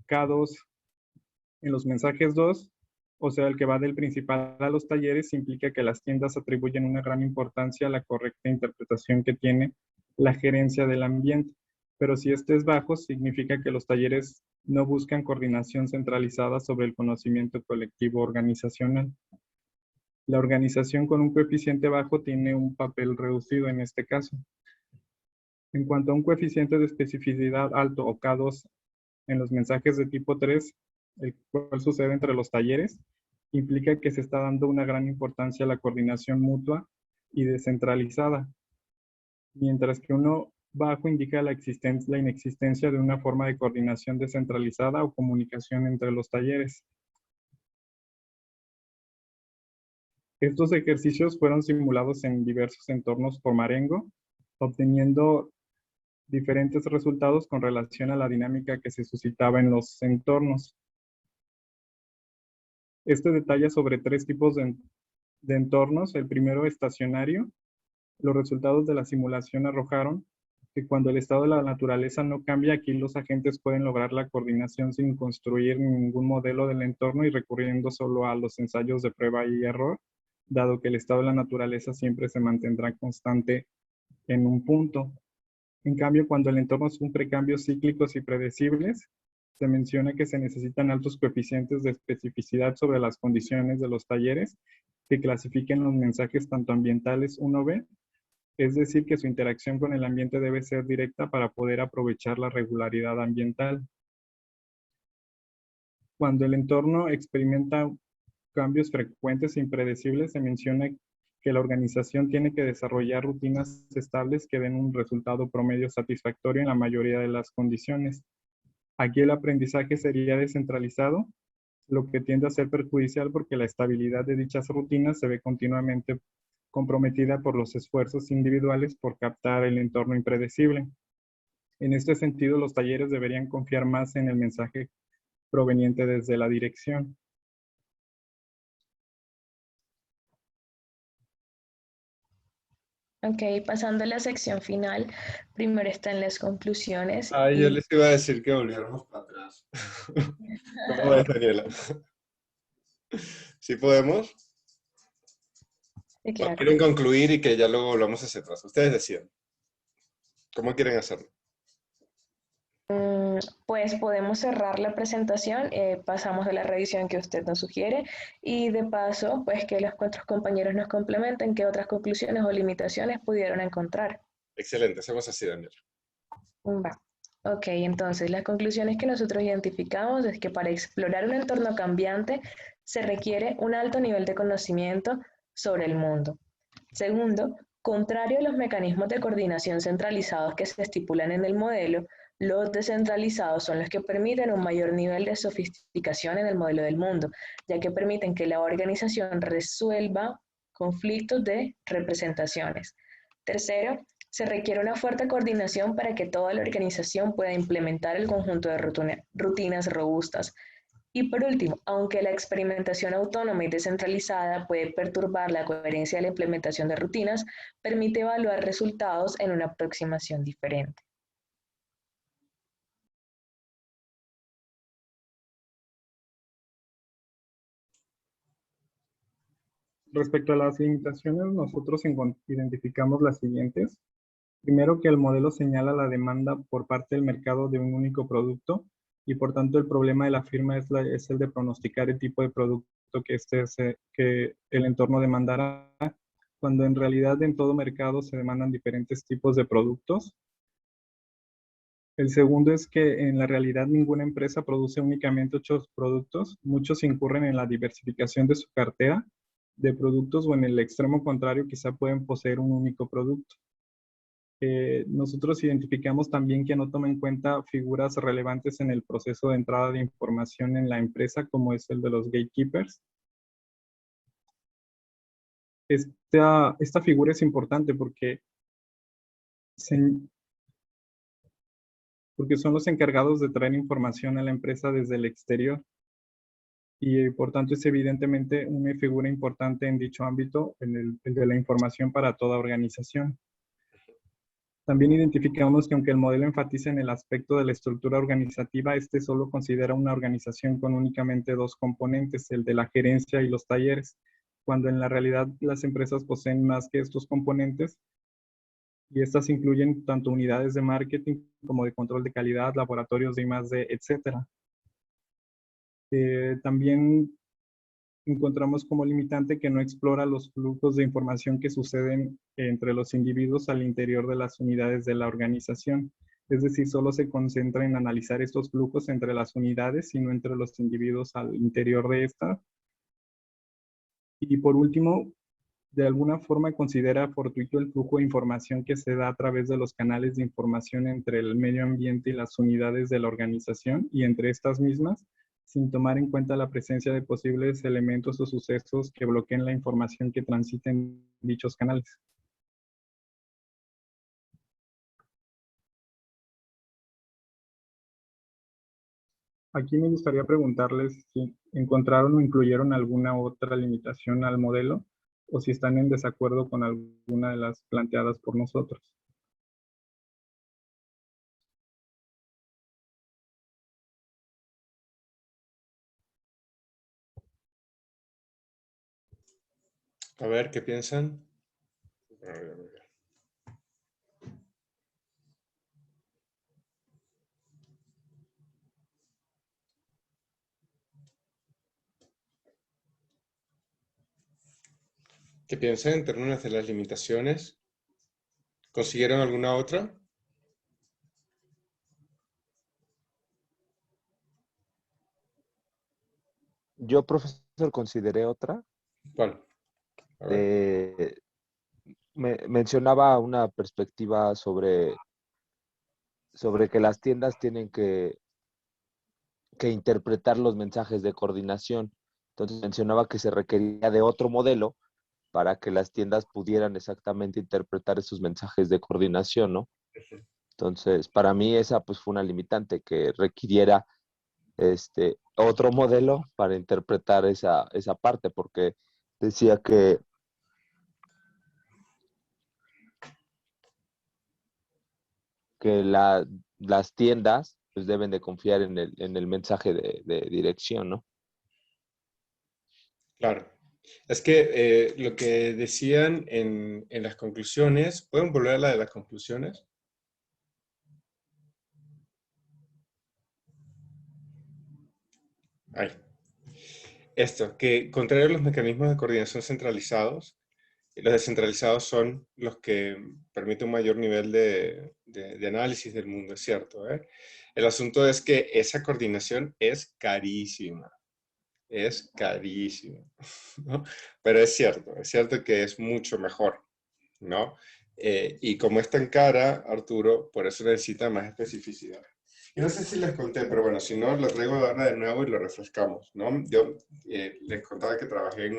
K2 en los mensajes 2, o sea, el que va del principal a los talleres, implica que las tiendas atribuyen una gran importancia a la correcta interpretación que tiene la gerencia del ambiente. Pero si este es bajo, significa que los talleres no buscan coordinación centralizada sobre el conocimiento colectivo organizacional. La organización con un coeficiente bajo tiene un papel reducido en este caso. En cuanto a un coeficiente de especificidad alto o K2 en los mensajes de tipo 3, el cual sucede entre los talleres, implica que se está dando una gran importancia a la coordinación mutua y descentralizada, mientras que uno bajo indica la inexistencia de una forma de coordinación descentralizada o comunicación entre los talleres. Estos ejercicios fueron simulados en diversos entornos por Marengo, obteniendo diferentes resultados con relación a la dinámica que se suscitaba en los entornos. Este detalla sobre 3 tipos de entornos. El primero, estacionario. Los resultados de la simulación arrojaron que cuando el estado de la naturaleza no cambia, aquí los agentes pueden lograr la coordinación sin construir ningún modelo del entorno y recurriendo solo a los ensayos de prueba y error, dado que el estado de la naturaleza siempre se mantendrá constante en un punto. En cambio, cuando el entorno sufre cambios cíclicos y predecibles, se menciona que se necesitan altos coeficientes de especificidad sobre las condiciones de los talleres que clasifiquen los mensajes tanto ambientales 1B, es decir, que su interacción con el ambiente debe ser directa para poder aprovechar la regularidad ambiental. Cuando el entorno experimenta cambios frecuentes e impredecibles, se menciona que la organización tiene que desarrollar rutinas estables que den un resultado promedio satisfactorio en la mayoría de las condiciones. Aquí el aprendizaje sería descentralizado, lo que tiende a ser perjudicial porque la estabilidad de dichas rutinas se ve continuamente comprometida por los esfuerzos individuales por captar el entorno impredecible. En este sentido, los talleres deberían confiar más en el mensaje proveniente desde la dirección. Ok, pasando a la sección final, primero están las conclusiones Ay, yo y les iba a decir que volviéramos para atrás. ¿Cómo ves, Daniela? ¿Sí podemos? sí, ¿O claro. quieren concluir y que ya luego volvamos hacia atrás? Ustedes deciden. ¿Cómo quieren hacerlo? Pues podemos cerrar la presentación, pasamos a la revisión que usted nos sugiere y de paso, pues que los otros compañeros nos complementen qué otras conclusiones o limitaciones pudieron encontrar. Excelente, hacemos así, Daniela. Va. Ok, entonces las conclusiones que nosotros identificamos es que para explorar un entorno cambiante se requiere un alto nivel de conocimiento sobre el mundo. Segundo, contrario a los mecanismos de coordinación centralizados que se estipulan en el modelo, los descentralizados son los que permiten un mayor nivel de sofisticación en el modelo del mundo, ya que permiten que la organización resuelva conflictos de representaciones. Tercero, se requiere una fuerte coordinación para que toda la organización pueda implementar el conjunto de rutinas robustas. Y por último, aunque la experimentación autónoma y descentralizada puede perturbar la coherencia de la implementación de rutinas, permite evaluar resultados en una aproximación diferente. Respecto a las limitaciones, nosotros identificamos las siguientes. Primero, que el modelo señala la demanda por parte del mercado de un único producto y por tanto el problema de la firma es el de pronosticar el tipo de producto que el entorno demandará, cuando en realidad en todo mercado se demandan diferentes tipos de productos. El segundo es que en la realidad ninguna empresa produce únicamente 8 productos, muchos incurren en la diversificación de su cartera de productos o en el extremo contrario quizá pueden poseer un único producto. Nosotros identificamos también que no toma en cuenta figuras relevantes en el proceso de entrada de información en la empresa, como es el de los gatekeepers. Esta figura es importante porque son los encargados de traer información a la empresa desde el exterior. Y por tanto es evidentemente una figura importante en dicho ámbito, el de la información para toda organización. También identificamos que aunque el modelo enfatiza en el aspecto de la estructura organizativa, este solo considera una organización con únicamente 2 componentes, el de la gerencia y los talleres, cuando en la realidad las empresas poseen más que estos componentes y estas incluyen tanto unidades de marketing como de control de calidad, laboratorios de I+D, etc. También encontramos como limitante que no explora los flujos de información que suceden entre los individuos al interior de las unidades de la organización. Es decir, solo se concentra en analizar estos flujos entre las unidades y no entre los individuos al interior de esta. Y por último, de alguna forma considera fortuito el flujo de información que se da a través de los canales de información entre el medio ambiente y las unidades de la organización y entre estas mismas, sin tomar en cuenta la presencia de posibles elementos o sucesos que bloqueen la información que transita en dichos canales. Aquí me gustaría preguntarles si encontraron o incluyeron alguna otra limitación al modelo o si están en desacuerdo con alguna de las planteadas por nosotros. A ver, ¿qué piensan? ¿Qué piensan en términos de las limitaciones? ¿Consiguieron alguna otra? Yo, profesor, consideré otra. ¿Cuál? A ver. Mencionaba una perspectiva sobre que las tiendas tienen que interpretar los mensajes de coordinación. Entonces mencionaba que se requería de otro modelo para que las tiendas pudieran exactamente interpretar esos mensajes de coordinación, ¿no? Entonces, para mí esa pues fue una limitante, que requiriera otro modelo para interpretar esa parte, porque decía que las tiendas pues deben de confiar en el mensaje de dirección, ¿no? Claro. Es que lo que decían en las conclusiones, ¿pueden volver a la de las conclusiones? Ahí. Esto, que contrario a los mecanismos de coordinación centralizados, los descentralizados son los que permiten un mayor nivel de análisis del mundo, es cierto, ¿eh? El asunto es que esa coordinación es carísima. Es carísimo, ¿no? Pero es cierto que es mucho mejor, ¿no? Y como es tan cara, Arturo, por eso necesita más especificidad. Yo no sé si les conté, pero bueno, si no, lo traigo ahora de nuevo y lo refrescamos, ¿no? Yo les contaba que trabajé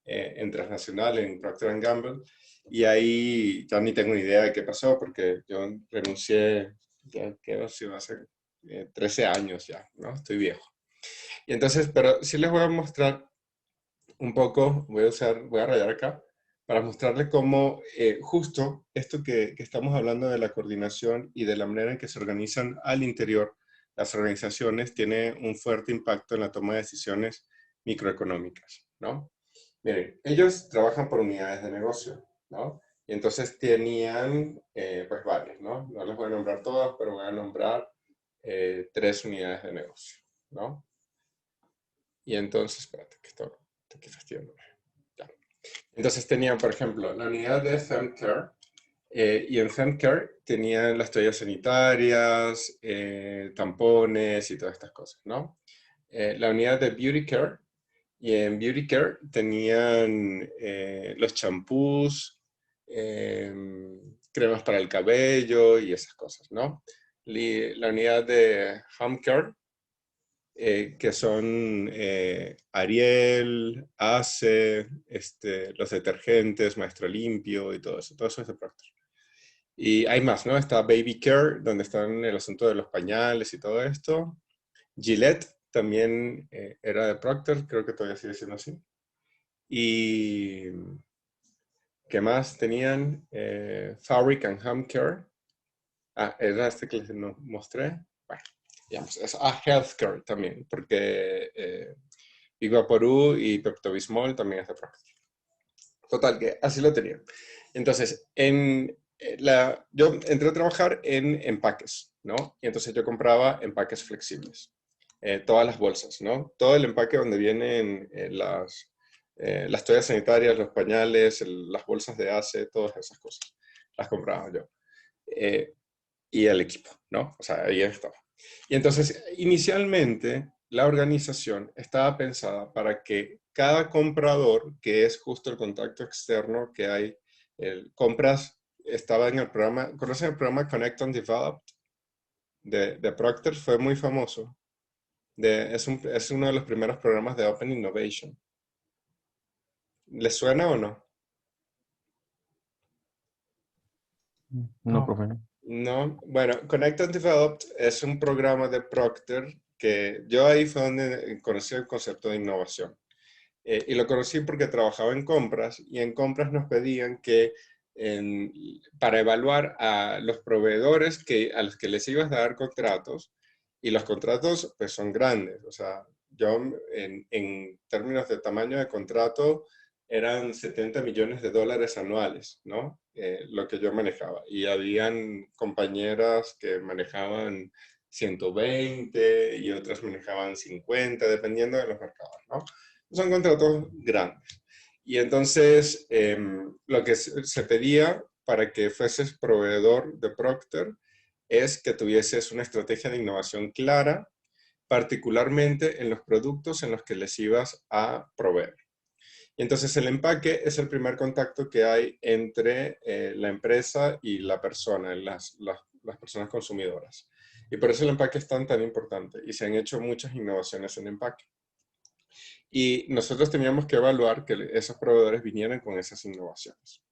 en transnacional, en Procter & Gamble, y ahí ya ni tengo ni idea de qué pasó, porque yo renuncié, ya que si va a ser 13 años ya, ¿no? Estoy viejo. Y entonces, pero sí les voy a mostrar un poco, voy a rayar acá, para mostrarles cómo justo esto que estamos hablando de la coordinación y de la manera en que se organizan al interior las organizaciones tiene un fuerte impacto en la toma de decisiones microeconómicas, ¿no? Miren, ellos trabajan por unidades de negocio, ¿no? Y entonces tenían, pues varias, ¿no? No les voy a nombrar todas, pero voy a nombrar 3 unidades de negocio, ¿no? Y entonces, espérate, que esto aquí fastidiando. Ya. Entonces tenían, por ejemplo, la unidad de FemCare, y en FemCare tenían las toallas sanitarias, tampones y todas estas cosas, ¿no? La unidad de Beauty Care, y en Beauty Care tenían los champús, cremas para el cabello y esas cosas, ¿no? La unidad de Home Care, que son Ariel, Ace, los detergentes, Maestro Limpio y todo eso es de Procter. Y hay más, ¿no? Está Baby Care, donde están el asunto de los pañales y todo esto. Gillette también era de Procter, creo que todavía sigue siendo así. Y ¿qué más tenían? Fabric and Home Care. Ah, era este que les mostré. Bueno, digamos, es Healthcare también, porque Big Vaporú y Pepto-Bismol también es de Procter. Total, que así lo tenían. Entonces, yo entré a trabajar en empaques, ¿no? Y entonces yo compraba empaques flexibles. todas las bolsas, ¿no? Todo el empaque donde vienen las toallas sanitarias, los pañales, las bolsas de ACE, todas esas cosas. Las compraba yo. Y el equipo, ¿no? O sea, ahí estaba. Y entonces, inicialmente, la organización estaba pensada para que cada comprador, que es justo el contacto externo que hay, compras, estaba en el programa, ¿conocen el programa Connect and Develop de Procter? Fue muy famoso. Es uno de los primeros programas de Open Innovation. ¿Les suena o no? No, No. profe. No. No, bueno, Connect and Develop es un programa de Procter que yo ahí fue donde conocí el concepto de innovación. Y lo conocí porque trabajaba en compras y en compras nos pedían que para evaluar a los proveedores a los que les ibas a dar contratos, y los contratos pues son grandes, o sea, yo en términos de tamaño de contrato eran $70 millones anuales, ¿no? Lo que yo manejaba. Y habían compañeras que manejaban 120 y otras manejaban 50, dependiendo de los mercados, ¿no? Son contratos grandes. Y entonces, lo que se pedía para que fueses proveedor de Procter es que tuvieses una estrategia de innovación clara, particularmente en los productos en los que les ibas a proveer. Y entonces el empaque es el primer contacto que hay entre la empresa y la persona, las personas consumidoras. Y por eso el empaque es tan importante y se han hecho muchas innovaciones en empaque. Y nosotros teníamos que evaluar que esos proveedores vinieran con esas innovaciones.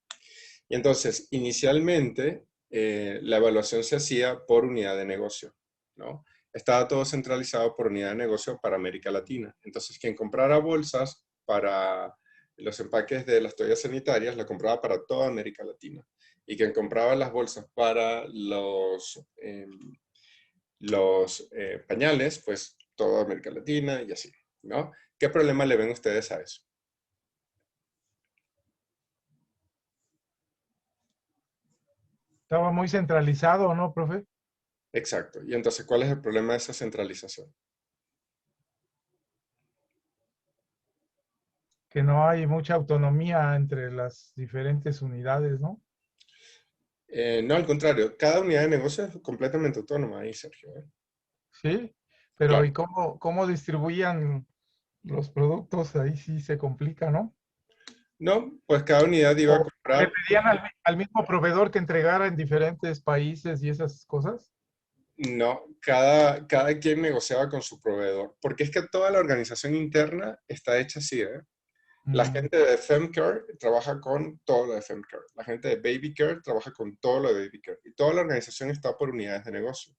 Y entonces, inicialmente, la evaluación se hacía por unidad de negocio, ¿no? Estaba todo centralizado por unidad de negocio para América Latina. Entonces, quien comprara bolsas para los empaques de las toallas sanitarias, la compraba para toda América Latina. Y quien compraba las bolsas para los pañales, pues toda América Latina y así, ¿no? ¿Qué problema le ven ustedes a eso? Estaba muy centralizado, ¿no, profe? Exacto. Y entonces, ¿cuál es el problema de esa centralización? Que no hay mucha autonomía entre las diferentes unidades, ¿no? No, al contrario, cada unidad de negocio es completamente autónoma ahí, Sergio, ¿eh? Sí, pero Claro. ¿y cómo distribuían los productos? Ahí sí se complica, ¿no? No, pues cada unidad iba a ¿O le comprar. pedían al mismo proveedor que entregara en diferentes países y esas cosas? No, cada quien negociaba con su proveedor, porque es que toda la organización interna está hecha así, ¿eh? La Mm. gente de FemCare trabaja con todo lo de FemCare. La gente de BabyCare trabaja con todo lo de BabyCare. Y toda la organización está por unidades de negocio.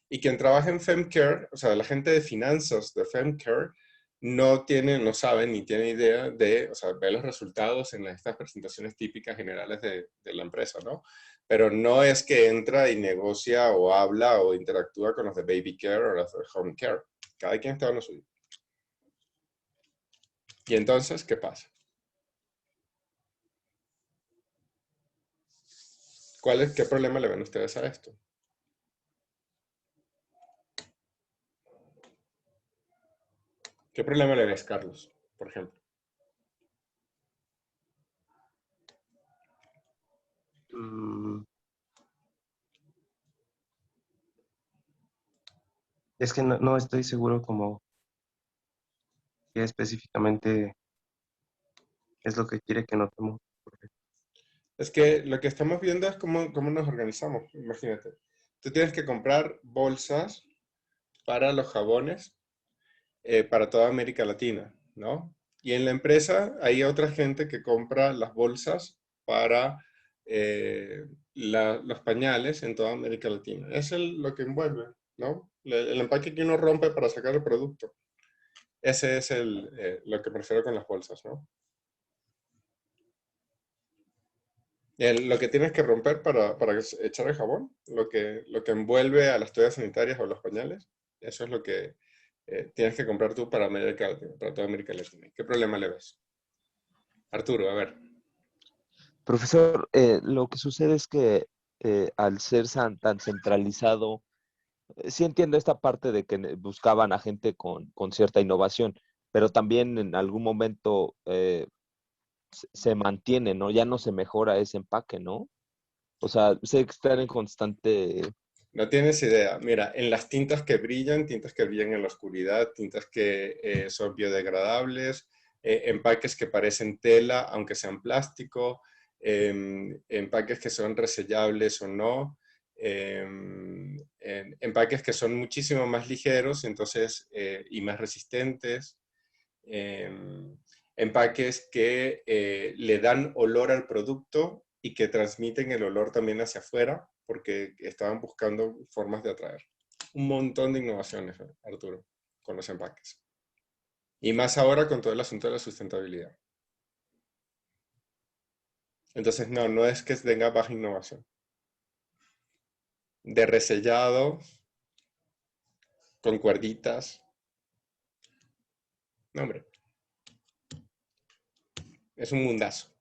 Y quien trabaja en FemCare, o sea, la gente de finanzas de FemCare, no sabe ni tiene idea de, o sea, ve los resultados en estas presentaciones típicas generales de la empresa, ¿no? Pero no es que entra y negocia o habla o interactúa con los de BabyCare o los de HomeCare. Cada quien está en lo suyo. Y entonces, ¿qué pasa? ¿Qué problema le ven ustedes a esto? ¿Qué problema le ves, Carlos, por ejemplo? Mm, Es que no estoy seguro como qué específicamente es lo que quiere que notemos. Es que lo que estamos viendo es cómo nos organizamos. Imagínate, tú tienes que comprar bolsas para los jabones para toda América Latina, ¿no? Y en la empresa hay otra gente que compra las bolsas para los pañales en toda América Latina. Es lo que envuelve, ¿no? El empaque que uno rompe para sacar el producto. Ese es lo que prefiero con las bolsas, ¿no? Lo que tienes que romper para echar el jabón, lo que envuelve a las toallas sanitarias o los pañales, eso es lo que tienes que comprar tú para América Latina, para toda América Latina. ¿Qué problema le ves? Arturo, a ver. Profesor, lo que sucede es que al ser tan centralizado sí entiendo esta parte de que buscaban a gente con cierta innovación, pero también en algún momento se mantiene, ¿no? Ya no se mejora ese empaque, ¿no? O sea, sé que están en constante... No tienes idea. Mira, en las tintas que brillan en la oscuridad, tintas que son biodegradables, empaques que parecen tela, aunque sean plástico, empaques que son resellables o no, empaques que son muchísimo más ligeros, entonces, y más resistentes, empaques que le dan olor al producto y que transmiten el olor también hacia afuera, porque estaban buscando formas de atraer. Un montón de innovaciones, Arturo, con los empaques. Y más ahora con todo el asunto de la sustentabilidad. Entonces, no es que tenga baja innovación. De resellado, con cuerditas. No, hombre. Es un mundazo.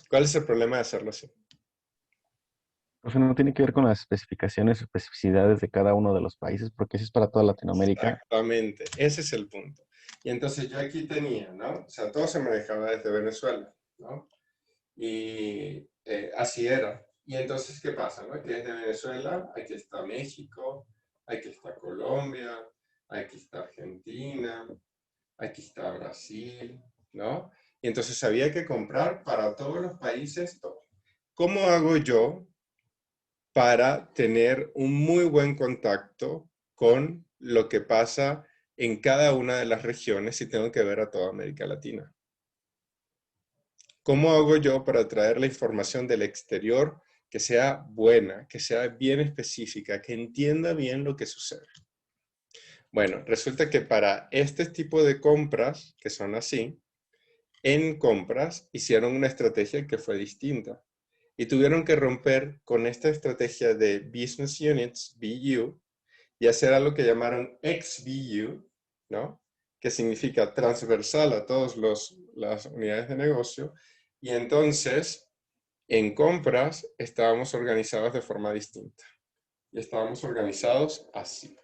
¿Cuál es el problema de hacerlo así? O sea, no tiene que ver con las especificaciones o especificidades de cada uno de los países, porque eso es para toda Latinoamérica. Exactamente, ese es el punto. Y entonces yo aquí tenía, ¿no? O sea, todo se manejaba desde Venezuela, ¿no? Y así era. Y entonces, ¿qué pasa, no? Que desde Venezuela, aquí está México, aquí está Colombia, aquí está Argentina, aquí está Brasil, ¿no? Y entonces había que comprar para todos los países todo. ¿Cómo hago yo para tener un muy buen contacto con lo que pasa en cada una de las regiones si tengo que ver a toda América Latina? ¿Cómo hago yo para traer la información del exterior que sea buena, que sea bien específica, que entienda bien lo que sucede? Bueno, resulta que para este tipo de compras, que son así, en compras hicieron una estrategia que fue distinta y tuvieron que romper con esta estrategia de Business Units, BU, y hacer algo que llamaron XBU, ¿no? Que significa transversal a todas las unidades de negocio. Y entonces, en compras, estábamos organizados de forma distinta. Y estábamos organizados así.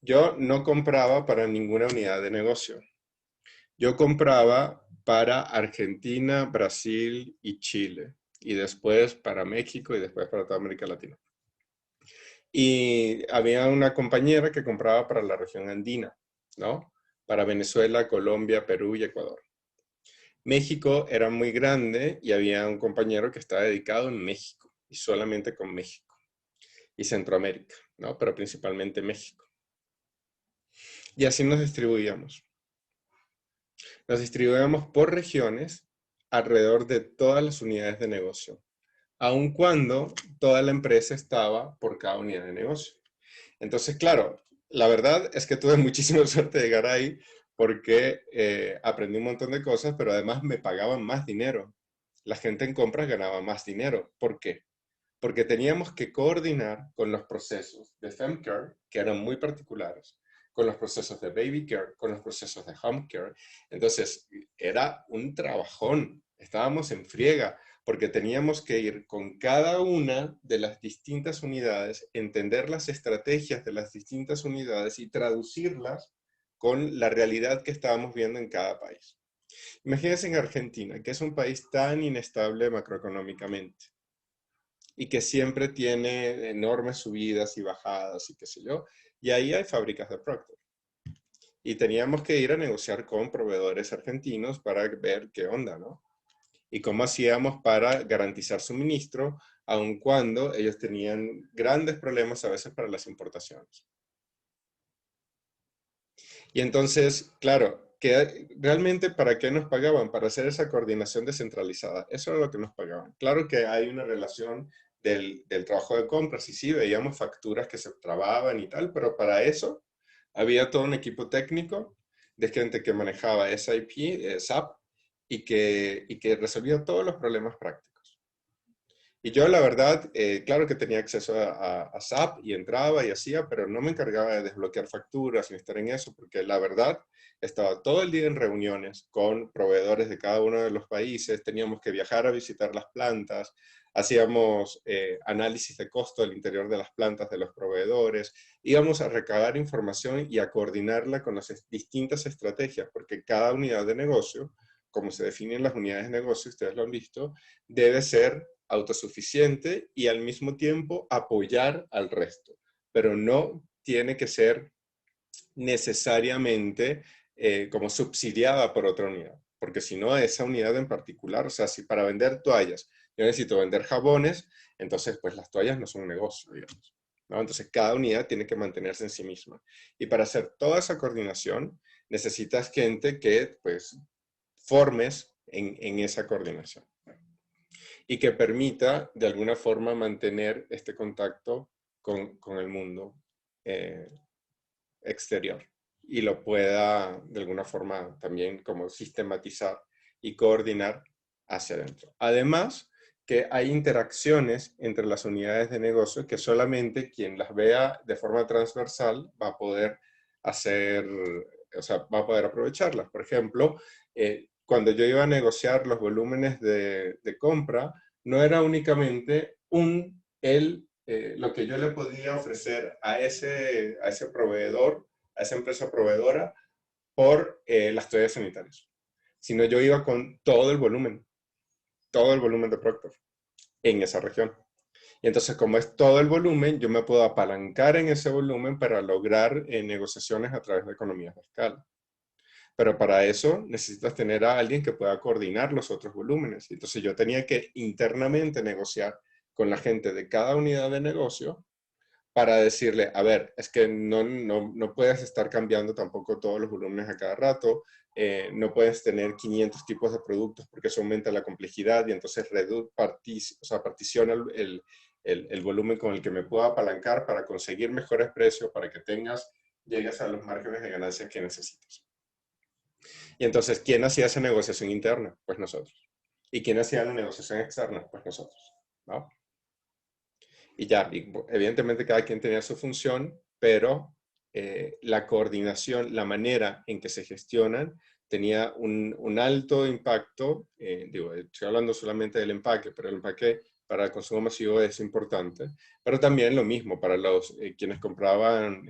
Yo no compraba para ninguna unidad de negocio. Yo compraba para Argentina, Brasil y Chile. Y después para México y después para toda América Latina. Y había una compañera que compraba para la región andina, ¿no? Para Venezuela, Colombia, Perú y Ecuador. México era muy grande y había un compañero que estaba dedicado en México y solamente con México. Y Centroamérica, ¿no? Pero principalmente México. Y así nos distribuíamos. Nos distribuíamos por regiones alrededor de todas las unidades de negocio, aun cuando toda la empresa estaba por cada unidad de negocio. Entonces, claro, la verdad es que tuve muchísima suerte de llegar ahí porque aprendí un montón de cosas, pero además me pagaban más dinero. La gente en compras ganaba más dinero. ¿Por qué? Porque teníamos que coordinar con los procesos de FemCare, que eran muy particulares, con los procesos de Baby Care, con los procesos de Home Care. Entonces, era un trabajón. Estábamos en friega porque teníamos que ir con cada una de las distintas unidades, entender las estrategias de las distintas unidades y traducirlas con la realidad que estábamos viendo en cada país. Imagínense en Argentina, que es un país tan inestable macroeconómicamente y que siempre tiene enormes subidas y bajadas y qué sé yo, y ahí hay fábricas de Procter. Y teníamos que ir a negociar con proveedores argentinos para ver qué onda, ¿no? Y cómo hacíamos para garantizar suministro, aun cuando ellos tenían grandes problemas a veces para las importaciones. Y entonces, claro, que realmente ¿para qué nos pagaban? Para hacer esa coordinación descentralizada. Eso era lo que nos pagaban. Claro que hay una relación del trabajo de compras y sí, veíamos facturas que se trababan y tal, pero para eso había todo un equipo técnico de gente que manejaba SAP, SAP y que resolvía todos los problemas prácticos. Y yo, la verdad, claro que tenía acceso a SAP y entraba y hacía, pero no me encargaba de desbloquear facturas ni estar en eso, porque la verdad, estaba todo el día en reuniones con proveedores de cada uno de los países, teníamos que viajar a visitar las plantas, hacíamos análisis de costo al interior de las plantas de los proveedores, íbamos a recabar información y a coordinarla con las distintas estrategias, porque cada unidad de negocio, como se definen las unidades de negocio, ustedes lo han visto, debe ser autosuficiente y al mismo tiempo apoyar al resto, pero no tiene que ser necesariamente como subsidiada por otra unidad, porque si no, esa unidad en particular, o sea, si para vender toallas yo necesito vender jabones, entonces pues las toallas no son un negocio, digamos, ¿no? Entonces cada unidad tiene que mantenerse en sí misma. Y para hacer toda esa coordinación, necesitas gente que pues formes en esa coordinación y que permita de alguna forma mantener este contacto con el mundo exterior y lo pueda de alguna forma también como sistematizar y coordinar hacia adentro. Además, que hay interacciones entre las unidades de negocio que solamente quien las vea de forma transversal va a poder hacer, o sea, va a poder aprovecharlas. Por ejemplo, cuando yo iba a negociar los volúmenes de compra, no era únicamente lo que yo le podía ofrecer a ese proveedor, a esa empresa proveedora, por las toallas sanitarias, sino yo iba con todo el volumen de Procter en esa región. Y entonces, como es todo el volumen, yo me puedo apalancar en ese volumen para lograr negociaciones a través de economías de escala. Pero para eso necesitas tener a alguien que pueda coordinar los otros volúmenes. Entonces yo tenía que internamente negociar con la gente de cada unidad de negocio para decirle, a ver, es que no puedes estar cambiando tampoco todos los volúmenes a cada rato, no puedes tener 500 tipos de productos porque eso aumenta la complejidad y entonces particiona el volumen con el que me puedo apalancar para conseguir mejores precios, para que llegues a los márgenes de ganancias que necesitas. Y entonces, ¿quién hacía esa negociación interna? Pues nosotros. ¿Y quién hacía la negociación externa? Pues nosotros, ¿no? Y ya, evidentemente cada quien tenía su función, pero la coordinación, la manera en que se gestionan, tenía un alto impacto. Digo, estoy hablando solamente del empaque, pero el empaque para el consumo masivo es importante. Pero también lo mismo para los quienes compraban,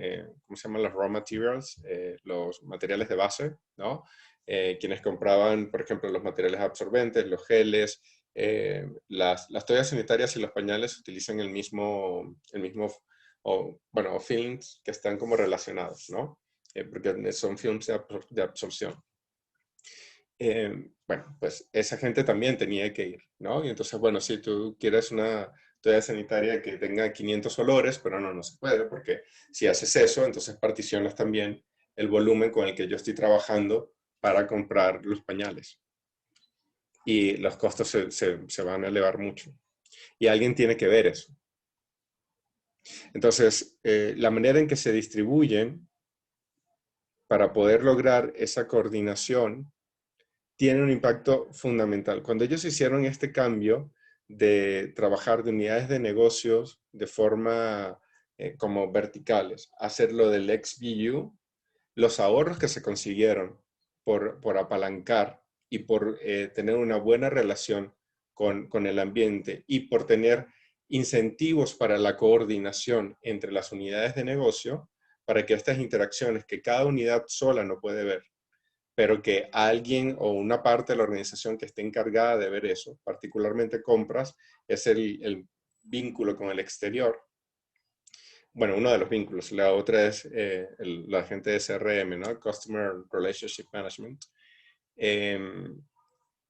¿cómo se llaman? Los raw materials, los materiales de base, ¿no? Quienes compraban, por ejemplo, los materiales absorbentes, los geles, las toallas sanitarias y los pañales utilizan el mismo films que están como relacionados, ¿no? Porque son films de absorción. Bueno, pues esa gente también tenía que ir, ¿no? Y entonces, bueno, si tú quieres una toalla sanitaria que tenga 500 olores, pero no se puede, porque si haces eso, entonces particionas también el volumen con el que yo estoy trabajando para comprar los pañales. Y los costos se van a elevar mucho. Y alguien tiene que ver eso. Entonces, la manera en que se distribuyen para poder lograr esa coordinación tiene un impacto fundamental. Cuando ellos hicieron este cambio de trabajar de unidades de negocios de forma como verticales, hacerlo del XBU, los ahorros que se consiguieron por apalancar y por tener una buena relación con el ambiente y por tener incentivos para la coordinación entre las unidades de negocio, para que estas interacciones que cada unidad sola no puede ver, pero que alguien o una parte de la organización que esté encargada de ver eso, particularmente compras, es el vínculo con el exterior. Bueno, uno de los vínculos. La otra es la gente de CRM, ¿no? Customer Relationship Management.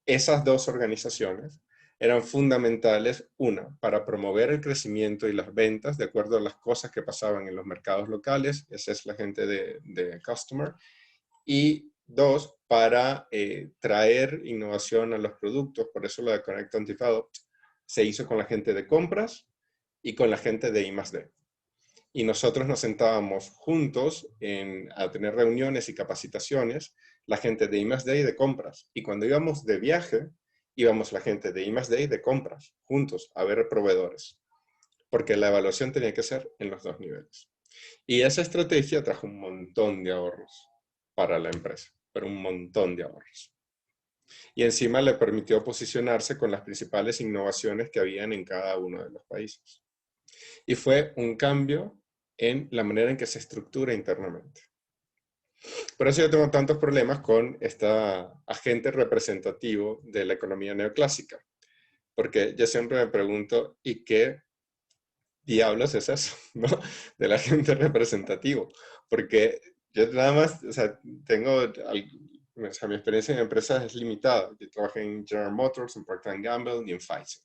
Esas dos organizaciones eran fundamentales, una, para promover el crecimiento y las ventas de acuerdo a las cosas que pasaban en los mercados locales, esa es la gente de Customer, y dos, para traer innovación a los productos, por eso lo de Connect and Develop se hizo con la gente de compras y con la gente de I+D. Y nosotros nos sentábamos juntos a tener reuniones y capacitaciones, la gente de I+D y de compras. Y cuando íbamos de viaje, íbamos la gente de I+D y de compras, juntos, a ver proveedores. Porque la evaluación tenía que ser en los dos niveles. Y esa estrategia trajo un montón de ahorros para la empresa, pero un montón de ahorros. Y encima le permitió posicionarse con las principales innovaciones que habían en cada uno de los países. Y fue un cambio en la manera en que se estructura internamente. Por eso yo tengo tantos problemas con este agente representativo de la economía neoclásica. Porque yo siempre me pregunto, ¿y qué diablos es eso, ¿no? Del agente representativo? Porque yo nada más, o sea, o sea, mi experiencia en empresas es limitada. Yo trabajé en General Motors, en Procter & Gamble y en Pfizer.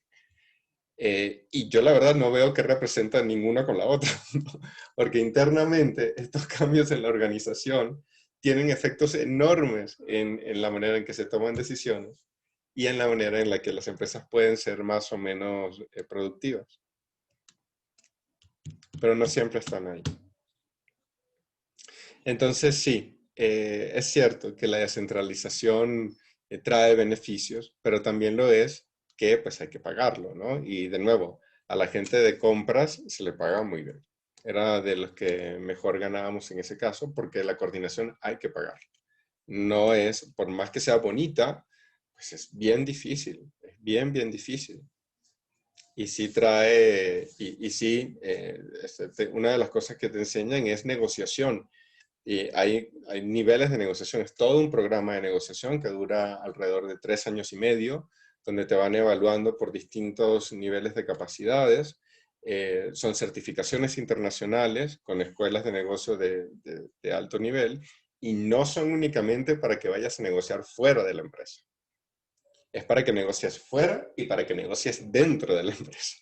Y yo la verdad no veo que representan ninguna con la otra, ¿no? Porque internamente estos cambios en la organización tienen efectos enormes en la manera en que se toman decisiones y en la manera en la que las empresas pueden ser más o menos productivas. Pero no siempre están ahí. Entonces sí, es cierto que la descentralización trae beneficios, pero también lo es que pues hay que pagarlo, ¿no? Y de nuevo, a la gente de compras se le paga muy bien. Era de los que mejor ganábamos en ese caso, porque la coordinación hay que pagar. No es, por más que sea bonita, pues es bien difícil, es bien, bien difícil. Y sí trae, y sí, una de las cosas que te enseñan es negociación. Y hay niveles de negociación, es todo un programa de negociación que dura alrededor de 3 años y medio, donde te van evaluando por distintos niveles de capacidades. Son certificaciones internacionales con escuelas de negocio de alto nivel y no son únicamente para que vayas a negociar fuera de la empresa. Es para que negocies fuera y para que negocies dentro de la empresa.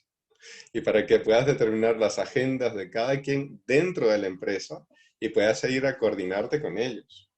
Y para que puedas determinar las agendas de cada quien dentro de la empresa y puedas ir a coordinarte con ellos.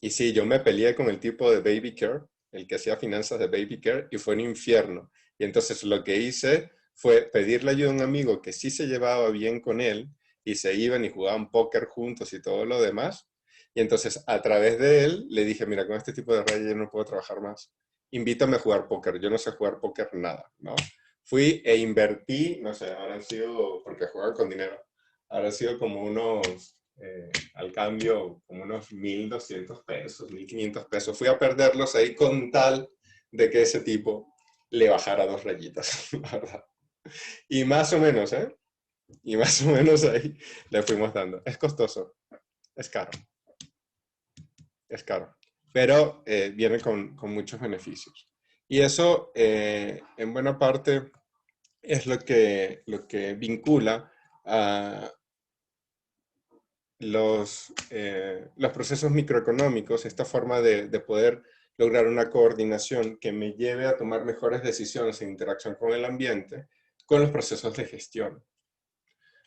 Y sí, yo me peleé con el tipo de Baby Care, el que hacía finanzas de Baby Care, y fue un infierno. Y entonces lo que hice fue pedirle ayuda a un amigo que sí se llevaba bien con él, y se iban y jugaban póker juntos y todo lo demás. Y entonces a través de él le dije, mira, con este tipo de rayas yo no puedo trabajar más. Invítame a jugar póker. Yo no sé jugar póker nada, ¿no? Fui e invertí, no sé, habrán sido, porque juegan con dinero, habrán sido como unos, al cambio, como unos 1.200 pesos, 1.500 pesos. Fui a perderlos ahí con tal de que ese tipo le bajara 2 rayitas, la verdad. Y más o menos, ¿eh? Y más o menos ahí le fuimos dando. Es costoso, es caro, es caro, pero viene con muchos beneficios. Y eso, en buena parte, es lo que vincula a los procesos microeconómicos, esta forma de poder lograr una coordinación que me lleve a tomar mejores decisiones en interacción con el ambiente, con los procesos de gestión.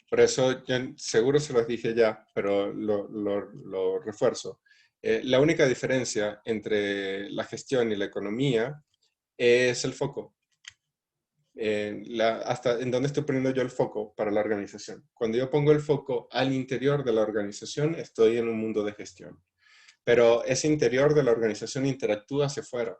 Por eso, yo seguro se los dije ya, pero lo refuerzo. La única diferencia entre la gestión y la economía es el foco. Hasta en dónde estoy poniendo yo el foco para la organización. Cuando yo pongo el foco al interior de la organización, estoy en un mundo de gestión. Pero ese interior de la organización interactúa hacia afuera.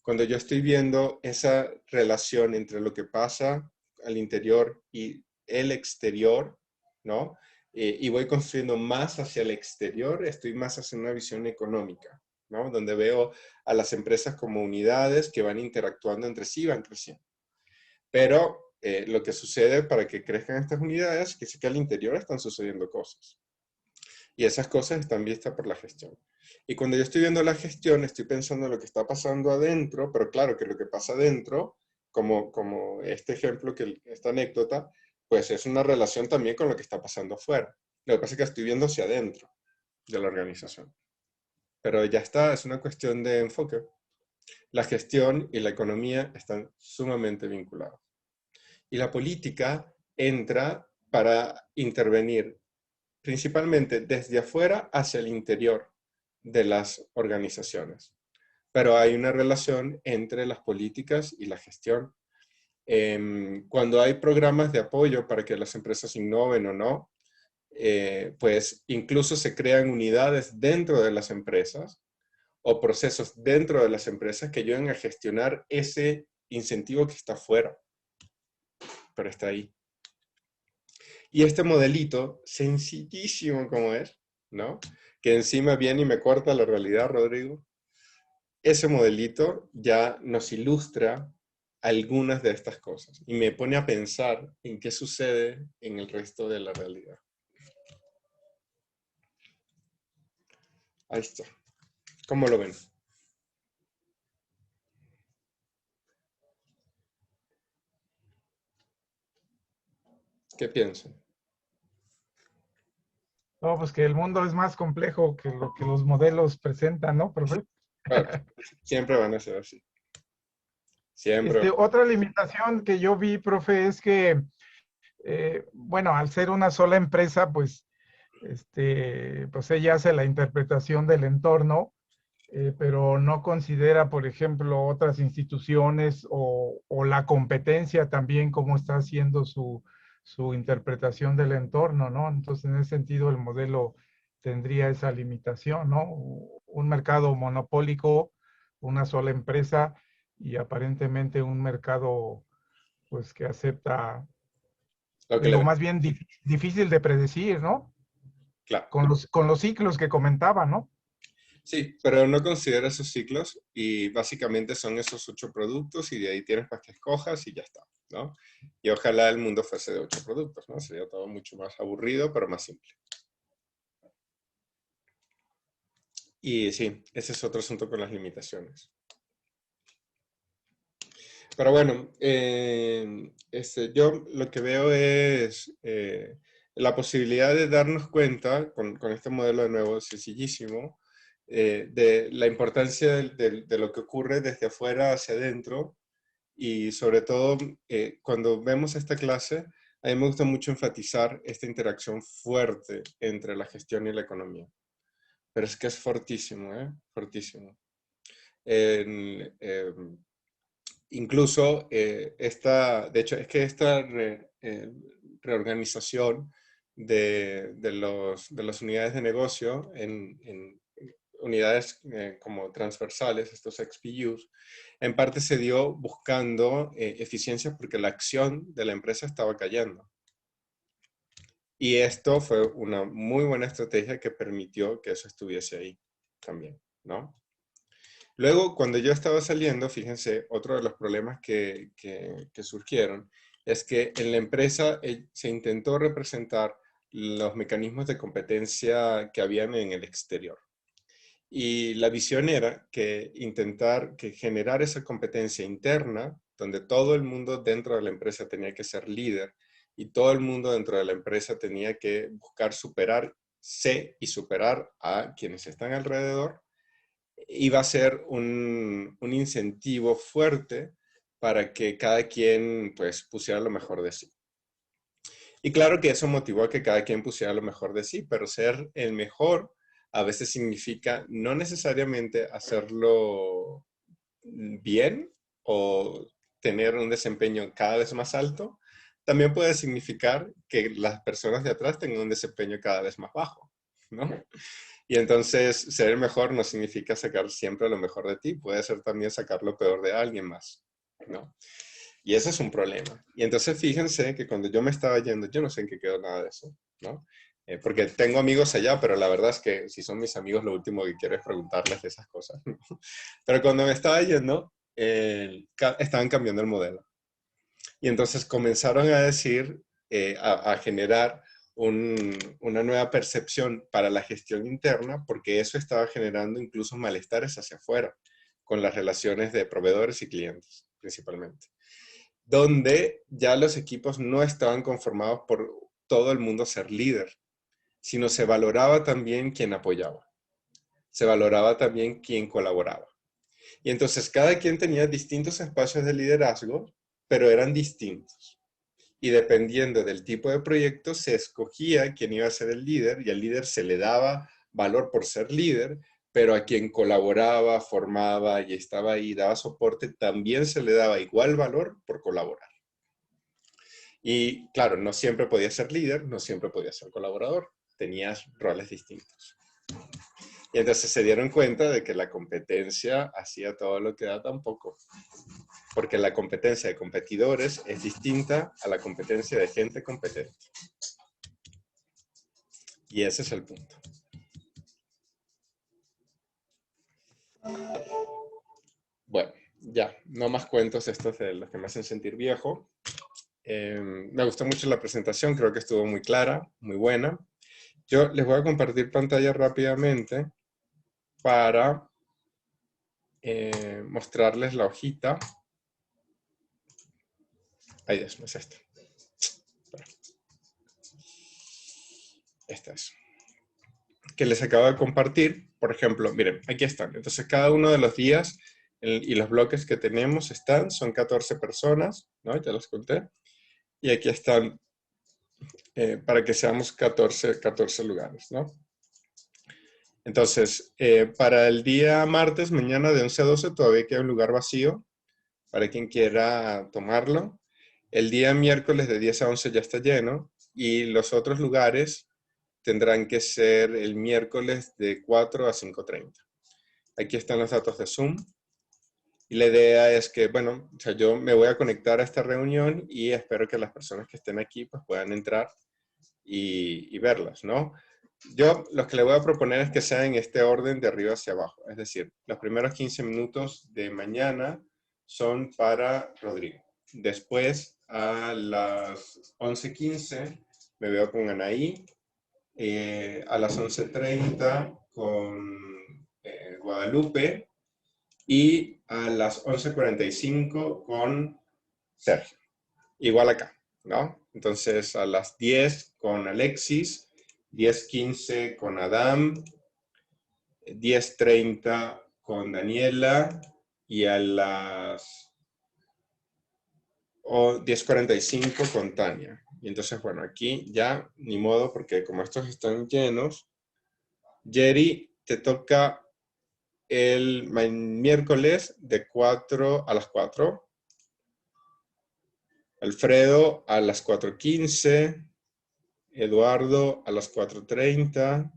Cuando yo estoy viendo esa relación entre lo que pasa al interior y el exterior, ¿no? Y voy construyendo más hacia el exterior, estoy más hacia una visión económica, ¿no? Donde veo a las empresas como unidades que van interactuando entre sí y van creciendo. Pero lo que sucede para que crezcan estas unidades es que al interior están sucediendo cosas. Y esas cosas están vistas por la gestión. Y cuando yo estoy viendo la gestión, estoy pensando en lo que está pasando adentro, pero claro que lo que pasa adentro, como este ejemplo, esta anécdota, pues es una relación también con lo que está pasando afuera. Lo que pasa es que estoy viendo hacia adentro de la organización. Pero ya está, es una cuestión de enfoque. La gestión y la economía están sumamente vinculadas. Y la política entra para intervenir principalmente desde afuera hacia el interior de las organizaciones. Pero hay una relación entre las políticas y la gestión. Cuando hay programas de apoyo para que las empresas innoven o no, pues incluso se crean unidades dentro de las empresas o procesos dentro de las empresas que ayuden a gestionar ese incentivo que está fuera, pero está ahí. Y este modelito, sencillísimo como es, ¿no? Que encima viene y me corta la realidad, Rodrigo. ese modelito ya nos ilustra algunas de estas cosas y me pone a pensar en qué sucede en el resto de la realidad. Ahí está. ¿Cómo lo ven? ¿Qué piensan? No, pues que el mundo es más complejo que lo que los modelos presentan, ¿no, profe? Claro, siempre van a ser así. Siempre. Otra limitación que yo vi, profe, es que, bueno, al ser una sola empresa, pues ella hace la interpretación del entorno, pero no considera, por ejemplo, otras instituciones o la competencia también, cómo está haciendo su interpretación del entorno, ¿no? Entonces, en ese sentido, el modelo tendría esa limitación, ¿no? Un mercado monopólico, una sola empresa y aparentemente un mercado, pues, que acepta, Lo que digo, le... más bien difícil de predecir, ¿no? Claro. Con los ciclos que comentaba, ¿no? Sí, pero no considera esos ciclos y básicamente son esos 8 productos y de ahí tienes para que escojas y ya está, ¿no? Y ojalá el mundo fuese de 8 productos, ¿no? Sería todo mucho más aburrido, pero más simple. Y sí, ese es otro asunto con las limitaciones. Pero bueno, yo lo que veo es la posibilidad de darnos cuenta, con este modelo de nuevo sencillísimo, de la importancia de lo que ocurre desde afuera hacia adentro y sobre todo cuando vemos esta clase, a mí me gusta mucho enfatizar esta interacción fuerte entre la gestión y la economía. Pero es que es fortísimo, ¿eh? Fortísimo. Incluso de hecho, es que esta reorganización de las unidades de negocio en unidades como transversales, estos XPUs, en parte se dio buscando eficiencia porque la acción de la empresa estaba cayendo. Y esto fue una muy buena estrategia que permitió que eso estuviese ahí también, ¿no? Luego, cuando yo estaba saliendo, fíjense, otro de los problemas que surgieron es que en la empresa se intentó representar los mecanismos de competencia que habían en el exterior. Y la visión era que generar esa competencia interna, donde todo el mundo dentro de la empresa tenía que ser líder y todo el mundo dentro de la empresa tenía que buscar superarse y superar a quienes están alrededor, iba a ser un incentivo fuerte para que cada quien pues pusiera lo mejor de sí. Y claro que eso motivó a que cada quien pusiera lo mejor de sí, pero ser el mejor a veces significa no necesariamente hacerlo bien o tener un desempeño cada vez más alto, también puede significar que las personas de atrás tengan un desempeño cada vez más bajo, ¿no? Y entonces ser el mejor no significa sacar siempre lo mejor de ti, puede ser también sacar lo peor de alguien más, ¿no? Y ese es un problema. Y entonces fíjense que cuando yo me estaba yendo, yo no sé en qué quedó nada de eso, ¿no? Porque tengo amigos allá, pero la verdad es que si son mis amigos, lo último que quiero es preguntarles de esas cosas, ¿no? Pero cuando me estaba yendo, estaban cambiando el modelo. Y entonces comenzaron a decir, a generar una nueva percepción para la gestión interna, porque eso estaba generando incluso malestares hacia afuera, con las relaciones de proveedores y clientes, principalmente. Donde ya los equipos no estaban conformados por todo el mundo ser líder, sino se valoraba también quien apoyaba. Se valoraba también quien colaboraba. Y entonces cada quien tenía distintos espacios de liderazgo, pero eran distintos. Y dependiendo del tipo de proyecto, se escogía quién iba a ser el líder y al líder se le daba valor por ser líder, pero a quien colaboraba, formaba y estaba ahí, daba soporte, también se le daba igual valor por colaborar. Y claro, no siempre podía ser líder, no siempre podía ser colaborador, tenías roles distintos. Y entonces se dieron cuenta de que la competencia hacía todo lo que da tampoco. Porque la competencia de competidores es distinta a la competencia de gente competente. Y ese es el punto. Bueno, ya, no más cuentos estos de los que me hacen sentir viejo. Me gustó mucho la presentación, creo que estuvo muy clara, muy buena. Yo les voy a compartir pantalla rápidamente para mostrarles la hojita. Ahí es, no es esta. Esta es. Que les acabo de compartir. Por ejemplo, miren, aquí están. Entonces, cada uno de los días y los bloques que tenemos son 14 personas, ¿no? Ya los conté. Y aquí están para que seamos 14 lugares, ¿no? Entonces, para el día martes, mañana de 11 a 12, todavía queda un lugar vacío para quien quiera tomarlo. El día miércoles de 10 a 11 ya está lleno y los otros lugares tendrán que ser el miércoles de 4 a 5:30. Aquí están los datos de Zoom. Y la idea es que, bueno, o sea, yo me voy a conectar a esta reunión y espero que las personas que estén aquí pues, puedan entrar y verlas, ¿no? Yo lo que le voy a proponer es que sea en este orden de arriba hacia abajo. Es decir, los primeros 15 minutos de mañana son para Rodrigo. Después, a las 11:15, me veo con Anaí. A las 11:30 con Guadalupe. Y a las 11:45 con Sergio. Igual acá, ¿no? Entonces, a las 10 con Alexis, 10:15 con Adam, 10:30 con Daniela y a las 10:45 con Tania. Y entonces, bueno, aquí ya ni modo porque como estos están llenos, Jerry, te toca el miércoles de 4 a las 4. Alfredo a las 4:15. Eduardo a las 4:30.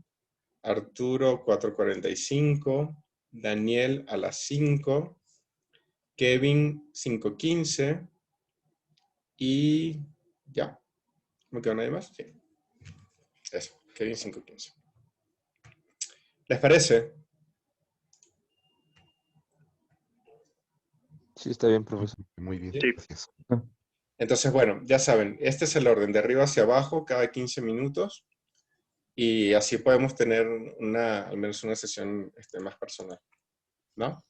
Arturo 4:45. Daniel a las 5. Kevin 5:15. Y ya. ¿Me queda nadie más? Sí. Eso, Kevin 5:15. ¿Les parece? Sí, está bien, profesor. Muy bien, Sí. gracias. Entonces, bueno, ya saben, este es el orden de arriba hacia abajo cada 15 minutos y así podemos tener al menos una sesión más personal, ¿no?